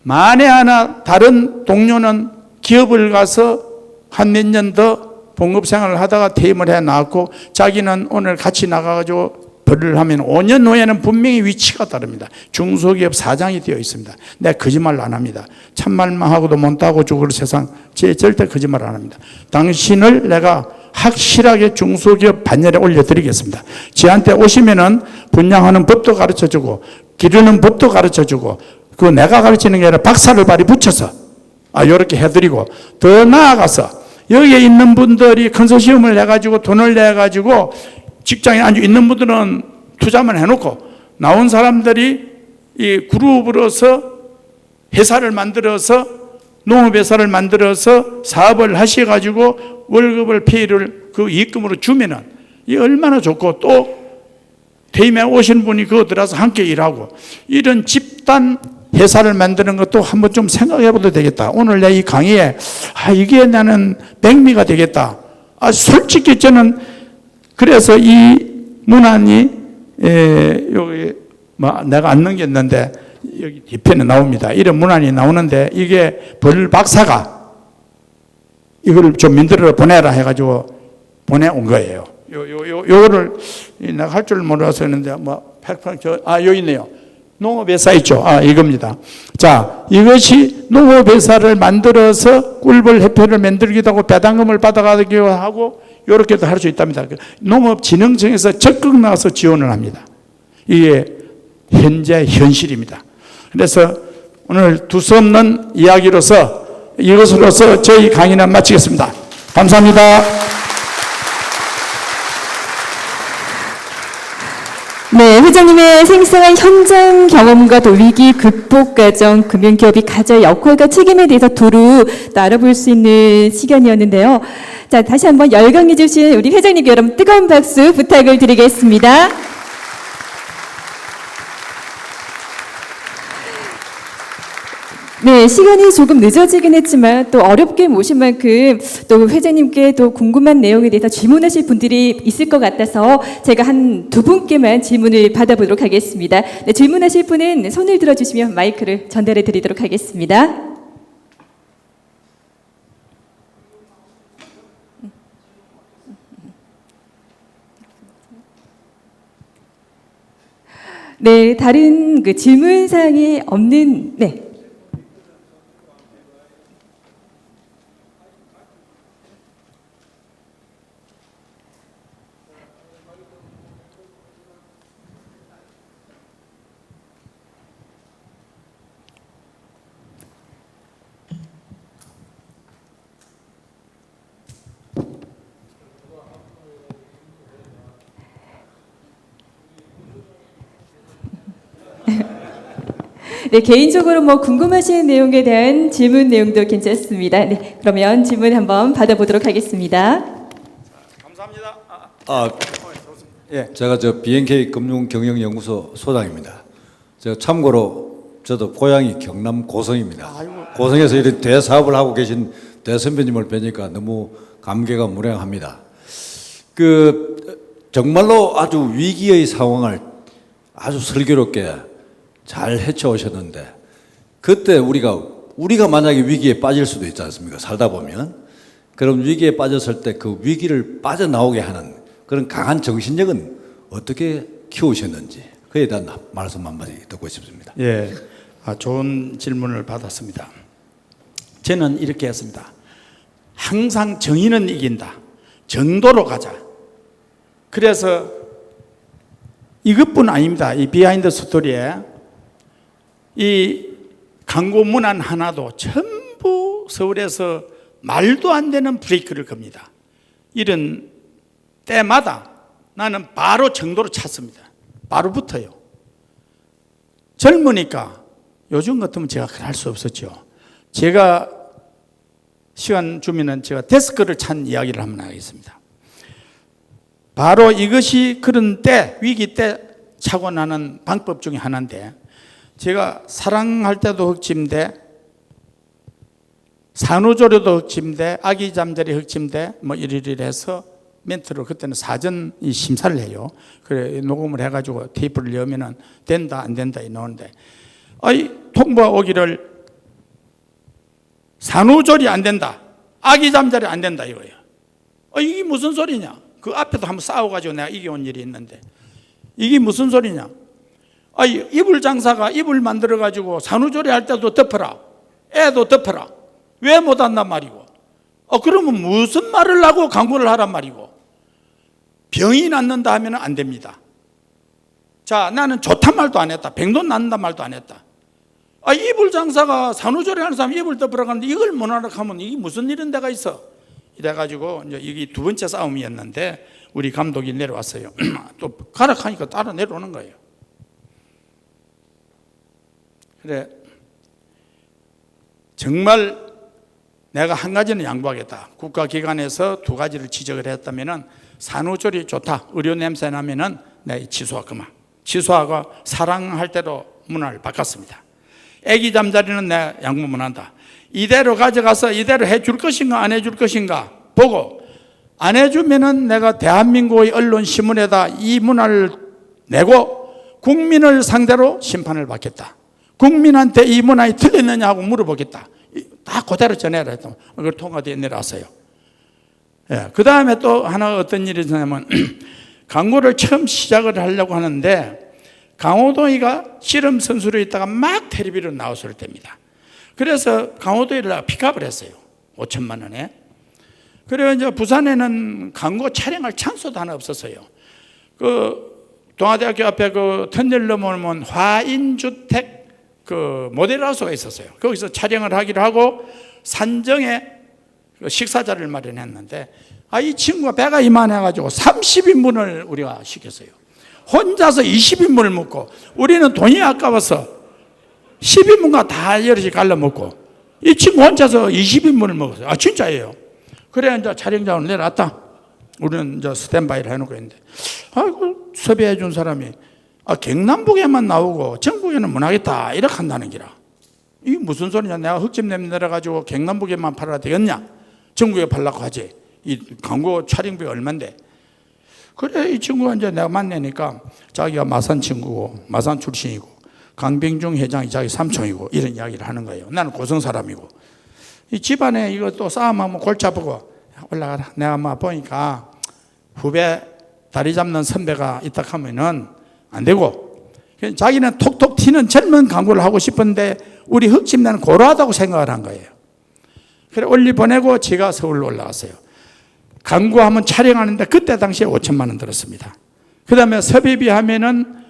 만에 하나 다른 동료는 기업을 가서 한 몇 년 더 봉급생활을 하다가 퇴임을 해 나왔고 자기는 오늘 같이 나가가지고 벌을 하면 5년 후에는 분명히 위치가 다릅니다. 중소기업 사장이 되어 있습니다. 내가 거짓말 안 합니다. 참말만 하고도 못하고 죽을 세상 절대 거짓말 안 합니다. 당신을 내가 확실하게 중소기업 반열에 올려드리겠습니다. 저한테 오시면은 분양하는 법도 가르쳐주고 기르는 법도 가르쳐주고 그거 내가 가르치는 게 아니라 박사를 발이 붙여서 이렇게 해드리고 더 나아가서 여기에 있는 분들이 컨소시엄을 해가지고 돈을 내가지고 직장에 앉아 있는 분들은 투자만 해놓고 나온 사람들이 이 그룹으로서 회사를 만들어서 농업회사를 만들어서 사업을 하셔가지고 월급을 페이를 그 이익금으로 주면은 이 얼마나 좋고 또 퇴임에 오신 분이 그거 들어서 함께 일하고 이런 집단 회사를 만드는 것도 한번 좀 생각해 봐도 되겠다. 오늘 내 이 강의에 이게 나는 백미가 되겠다. 솔직히 저는 그래서 이 문안이 여기 내가 안 넘겼는데 여기 뒤편에 나옵니다. 이런 문안이 나오는데 이게 벌 박사가 이걸 좀 만들어 보내라 해가지고 보내온 거예요. 요거를 내가 할 줄 몰라서 했는데 여기 있네요. 농업회사 있죠. 이겁니다. 자, 이것이 농업회사를 만들어서 꿀벌 협회를 만들기도 하고 배당금을 받아가기도 하고 이렇게도 할 수 있답니다. 농업진흥청에서 적극 나와서 지원을 합니다. 이게 현재 현실입니다. 그래서 오늘 두서없는 이야기로서 이것으로서 저희 강의는 마치겠습니다. 감사합니다. 네, 회장님의 생생한 현장 경험과 또 위기 극복 과정, 금융기업이 가져야 역할과 책임에 대해서 두루 알아볼 수 있는 시간이었는데요. 자, 다시 한번 열강해 주신 우리 회장님 여러분 뜨거운 박수 부탁을 드리겠습니다. 네, 시간이 조금 늦어지긴 했지만 또 어렵게 모신 만큼 또 회장님께 또 궁금한 내용에 대해서 질문하실 분들이 있을 것 같아서 제가 한 두 분께만 질문을 받아보도록 하겠습니다. 네, 질문하실 분은 손을 들어주시면 마이크를 전달해 드리도록 하겠습니다. 네, 다른 그 질문사항이 없는, 네. 네, 개인적으로 궁금하신 내용에 대한 질문 내용도 괜찮습니다. 네, 그러면 질문 한번 받아보도록 하겠습니다. 감사합니다. 제가 BNK 금융경영연구소 소장입니다. 제가 참고로 저도 고향이 경남 고성입니다. 고성에서 이런 대사업을 하고 계신 대선배님을 뵈니까 너무 감개가 무량합니다. 정말로 아주 위기의 상황을 아주 슬기롭게 잘 헤쳐오셨는데 그때 우리가 만약에 위기에 빠질 수도 있지 않습니까? 살다 보면. 그럼 위기에 빠졌을 때 그 위기를 빠져나오게 하는 그런 강한 정신력은 어떻게 키우셨는지 그에 대한 말씀 한마디 듣고 싶습니다. 예, 좋은 질문을 받았습니다. 저는 이렇게 했습니다. 항상 정의는 이긴다. 정도로 가자. 그래서 이것뿐 아닙니다. 이 비하인드 스토리에 이 광고 문안 하나도 전부 서울에서 말도 안 되는 브레이크를 겁니다. 이런 때마다 나는 바로 정도로 찾습니다. 바로 붙어요. 젊으니까 요즘 같으면 제가 할 수 없었죠. 제가 시간 주면은 제가 데스크를 찬 이야기를 한번 하겠습니다. 바로 이것이 그런 때, 위기 때 차고 나는 방법 중에 하나인데, 제가 사랑할 때도 흑침대, 산후조리도 흑침대, 아기 잠자리 흑침대, 뭐 이리해서 멘트로 그때는 사전 심사를 해요. 그래 녹음을 해가지고 테이프를 여면은 된다 안 된다 이 나오는데, 통보가 오기를 산후조리 안 된다, 아기 잠자리 안 된다 이거예요. 이게 무슨 소리냐? 그 앞에도 한번 싸워가지고 내가 이겨온 일이 있는데, 이게 무슨 소리냐? 이불 장사가 이불 만들어가지고 산후조리 할 때도 덮어라, 애도 덮어라, 왜 못한단 말이고, 그러면 무슨 말을 하고 광고를 하란 말이고, 병이 낫는다 하면 안 됩니다. 자, 나는 좋단 말도 안 했다, 병도 낫는다 말도 안 했다. 이불 장사가 산후조리 하는 사람 이불 덮으러 가는데 이걸 못 알아가면 이게 무슨 일인 데가 있어? 이래가지고 이제 이게 두 번째 싸움이었는데 우리 감독이 내려왔어요. 또 가라 하니까 따라 내려오는 거예요. 그래, 정말 내가 한 가지는 양보하겠다. 국가기관에서 두 가지를 지적을 했다면은 산후조리 좋다, 의료 냄새 나면은 내가 취소하구만. 취소하고 사랑할 대로 문화를 바꿨습니다. 애기 잠자리는 내가 양보 못 한다. 이대로 가져가서 이대로 해줄 것인가 안 해줄 것인가 보고, 안 해주면은 내가 대한민국의 언론 신문에다 이 문화를 내고 국민을 상대로 심판을 받겠다. 국민한테 이 문화에 틀렸느냐 하고 물어보겠다. 다 그대로 전해라 했더니 그걸 통과되어 내려왔어요. 그 다음에 또 하나 어떤 일이 있었냐면 광고를 처음 시작을 하려고 하는데 강호동이가 씨름 선수로 있다가 막 텔레비로 나왔을 때입니다. 그래서 강호동이를 픽업을 했어요. 5천만 원에. 그래서 이제 부산에는 광고 촬영할 찬스도 하나 없었어요. 그 동아대학교 앞에 그 터널 넘어오면 화인주택 그 모델하우스가 있었어요. 거기서 촬영을 하기로 하고 산정에 그 식사자를 마련했는데, 이 친구가 배가 이만해가지고 30인분을 우리가 시켰어요. 혼자서 20인분을 먹고, 우리는 돈이 아까워서 10인분과 다 여럿이 갈라 먹고, 이 친구 혼자서 20인분을 먹었어요. 진짜예요. 그래 이제 촬영장으로 내려왔다. 우리는 이제 스탠바이를 해놓고 있는데, 섭외해 준 사람이 경남북에만 나오고 전국에는 못 하겠다 이렇게 한다는 기라. 이게 무슨 소리냐? 내가 흑집냄 내려가지고 경남북에만 팔아야 되겠냐? 전국에 팔라고 하지. 이 광고 촬영비 얼만데. 그래 이 친구가 이제 내가 만나니까 자기가 마산 친구고 마산 출신이고 강병중 회장이 자기 삼촌이고 이런 이야기를 하는 거예요. 나는 고성 사람이고, 이 집안에 이거 또 싸움하면 골치 아프고 올라가라. 내가 막 보니까 후배 다리 잡는 선배가 있다 하면은 안 되고, 자기는 톡톡 튀는 젊은 광고를 하고 싶은데 우리 흑집내는 고루하다고 생각을 한 거예요. 그래 올리 보내고 제가 서울로 올라갔어요. 광고 한번 촬영하는데 그때 당시에 5천만 원 들었습니다. 그 다음에 섭외비 하면은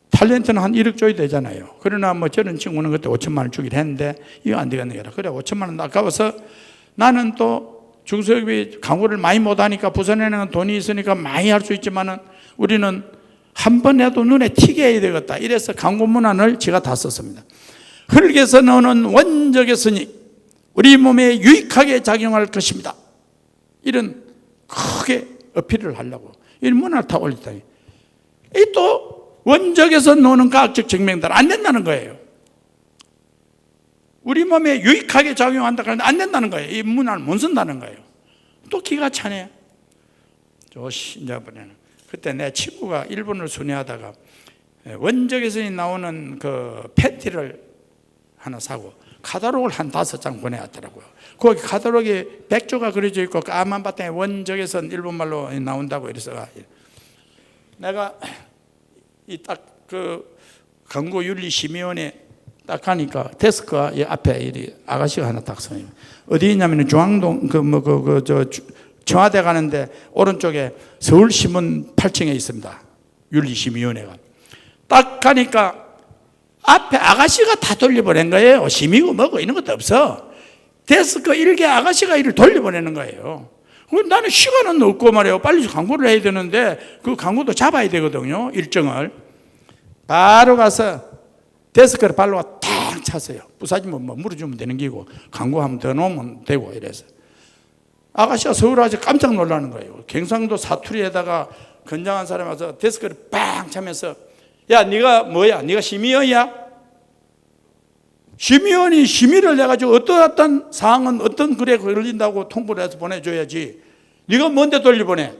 탤런트는 한 1억 줘야 되잖아요. 그러나 뭐 저런 친구는 그때 5천만 원 주기로 했는데 이거 안 되겠네. 그래 5천만 원 아까워서 나는 또 중소기업이 광고를 많이 못하니까 부산에는 돈이 있으니까 많이 할 수 있지만은 우리는 한 번 해도 눈에 튀게 해야 되겠다. 이래서 광고 문안을 제가 다 썼습니다. 흙에서 나오는 원적의 선이 우리 몸에 유익하게 작용할 것입니다. 이런 크게 어필을 하려고 이 문안을 다 올렸다. 이 또 원적에서 나오는 과학적 증명들 안 된다는 거예요. 우리 몸에 유익하게 작용한다 그러는데 안 된다는 거예요. 이 문안을 못 쓴다는 거예요. 또 기가 차네. 이제부터는 그때 내 친구가 일본을 순회하다가 원적에서 나오는 그 팬티를 하나 사고 카탈로그를 한 5장 보내왔더라고요. 거기 카탈로그에 백조가 그려져 있고 까만 바탕에 원적에서 일본말로 나온다고 이래서 내가 이 딱 그 광고윤리심의원에 딱 가니까 데스크가 앞에 이 아가씨가 하나 딱 서 있는. 어디 있냐면 중앙동 청와대 가는데 오른쪽에 서울신문 8층에 있습니다. 윤리심의위원회가. 딱 가니까 앞에 아가씨가 다 돌려보낸 거예요. 심의고 뭐고 이런 것도 없어. 데스크 일개 아가씨가 이를 돌려보내는 거예요. 나는 시간은 없고 말이에요. 빨리 광고를 해야 되는데 그 광고도 잡아야 되거든요. 일정을. 바로 가서 데스크를 발로 탁 찼어요. 부사지면 뭐 물어주면 되는 기고 광고 한번 더 넣으면 되고 이래서. 아가씨가 서울 와서 깜짝 놀라는 거예요. 경상도 사투리에다가 건장한 사람이 와서 데스크를 빵 차면서 야, 네가 뭐야? 네가 심의위원이야? 심의위원이 심의를 해가지고 어떠한 사항은 어떤 글에 걸린다고 통보를 해서 보내줘야지. 네가 뭔데 돌려보내?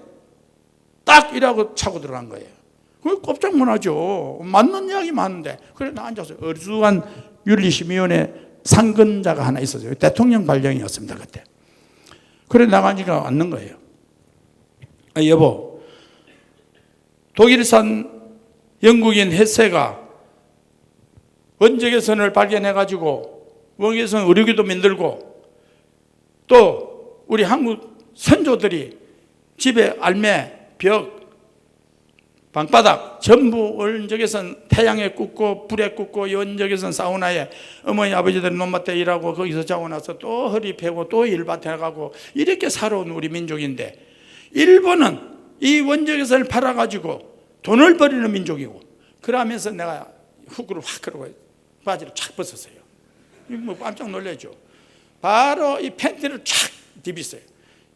딱 이라고 차고 들어간 거예요. 그게 꼼짝 못하죠. 맞는 이야기 많은데. 그래 나 앉아서 어수한 윤리심의위원회 상근자가 하나 있었어요. 대통령 발령이었습니다 그때. 그래 나가니까 앉는 거예요. 아, 여보, 독일산 영국인 헤세가 원적외선을 발견해가지고 원적외선 의료기도 만들고 또 우리 한국 선조들이 집에 알매, 벽, 방바닥 전부 원적외선 태양에 굽고 불에 굽고 원적외선 사우나에 어머니 아버지들 논밭에 일하고 거기서 자고 나서 또 허리 펴고 또 일밭에 가고 이렇게 살아온 우리 민족인데 일본은 이 원적외선을 팔아가지고 돈을 버리는 민족이고 그러면서 내가 후크를 확 끌고 바지를 착 벗었어요. 뭐 깜짝 놀라죠. 바로 이 팬티를 착 디비어요.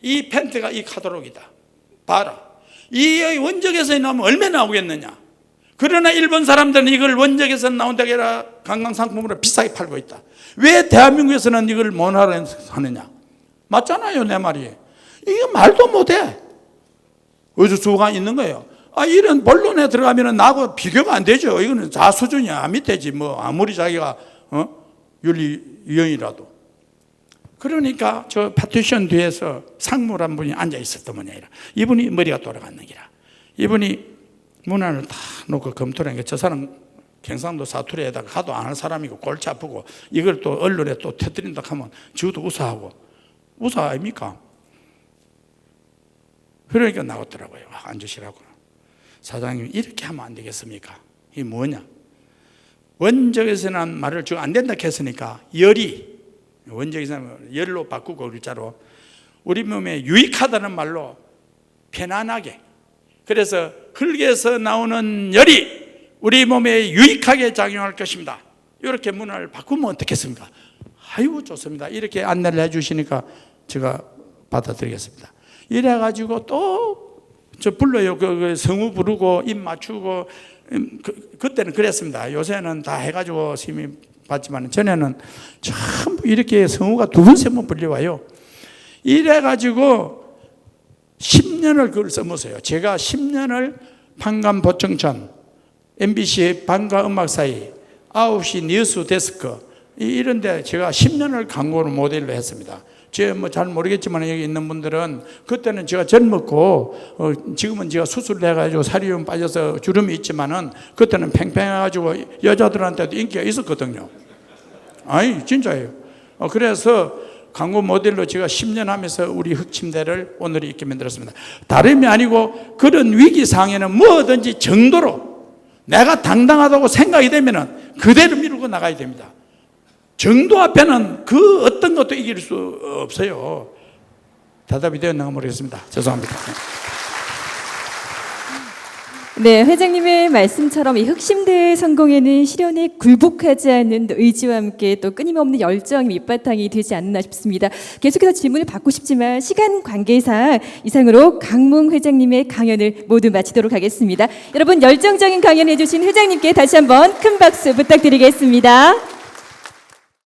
이 팬티가 이 카탈로그이다. 봐라. 이 원적외선이 나오면 얼마나 나오겠느냐. 그러나 일본 사람들은 이걸 원적외선 나온다고 해라 관광상품으로 비싸게 팔고 있다. 왜 대한민국에서는 이걸 못 하느냐. 맞잖아요 내 말이. 이거 말도 못해. 어디서 수가 있는 거예요. 아, 이런 본론에 들어가면 나하고 비교가 안 되죠. 이거는 자 수준이야. 밑에지 뭐 아무리 자기가 윤리위원이라도. 그러니까 저 파티션 뒤에서 상무란 분이 앉아 있었던 분이라. 이분이 머리가 돌아갔는 기라. 이분이 문안을 다 놓고 검토를 하니까 저 사람 경상도 사투리에다가 가도 안 할 사람이고 골치 아프고 이걸 또 언론에 또 터뜨린다 하면 저도 우사하고 우사 아닙니까? 그러니까 나왔더라고요. 앉으시라고. 사장님 이렇게 하면 안 되겠습니까? 이게 뭐냐? 원적외선이라는 말을 지금 안 된다 했으니까 열이 원적외선 열로 바꾸고 글자로 우리 몸에 유익하다는 말로 편안하게 그래서 흙에서 나오는 열이 우리 몸에 유익하게 작용할 것입니다. 이렇게 문화를 바꾸면 어떻겠습니까? 아이고 좋습니다. 이렇게 안내를 해주시니까 제가 받아들이겠습니다. 이래가지고 또 저 불러요. 그 성우 부르고 입 맞추고 그때는 그랬습니다. 요새는 다 해가지고 심의 받지만 전에는 전부 이렇게 성우가 두 번, 세 번 불려와요. 이래가지고 10년을 그걸 써먹었어요. 제가 10년을 판감 보청천, MBC 방과 음악 사이, 9시 뉴스 데스크 이런 데 제가 10년을 광고를 모델로 했습니다. 제가 뭐 잘 모르겠지만 여기 있는 분들은 그때는 제가 젊었고 지금은 제가 수술을 해가지고 살이 좀 빠져서 주름이 있지만은 그때는 팽팽해가지고 여자들한테도 인기가 있었거든요. 아니 진짜예요. 그래서 광고 모델로 제가 10년 하면서 우리 흑침대를 오늘 이렇게 만들었습니다. 다름이 아니고 그런 위기 상황에는 뭐든지 정도로 내가 당당하다고 생각이 되면은 그대로 밀고 나가야 됩니다. 정도 앞에는 그 어떤 것도 이길 수 없어요. 대답이 되었나 모르겠습니다. 죄송합니다. 네, 회장님의 말씀처럼 이 흑심대의 성공에는 실현에 굴복하지 않는 의지와 함께 또 끊임없는 열정이 밑바탕이 되지 않나 싶습니다. 계속해서 질문을 받고 싶지만 시간 관계상 이상으로 강문 회장님의 강연을 모두 마치도록 하겠습니다. 여러분 열정적인 강연 해주신 회장님께 다시 한번 큰 박수 부탁드리겠습니다.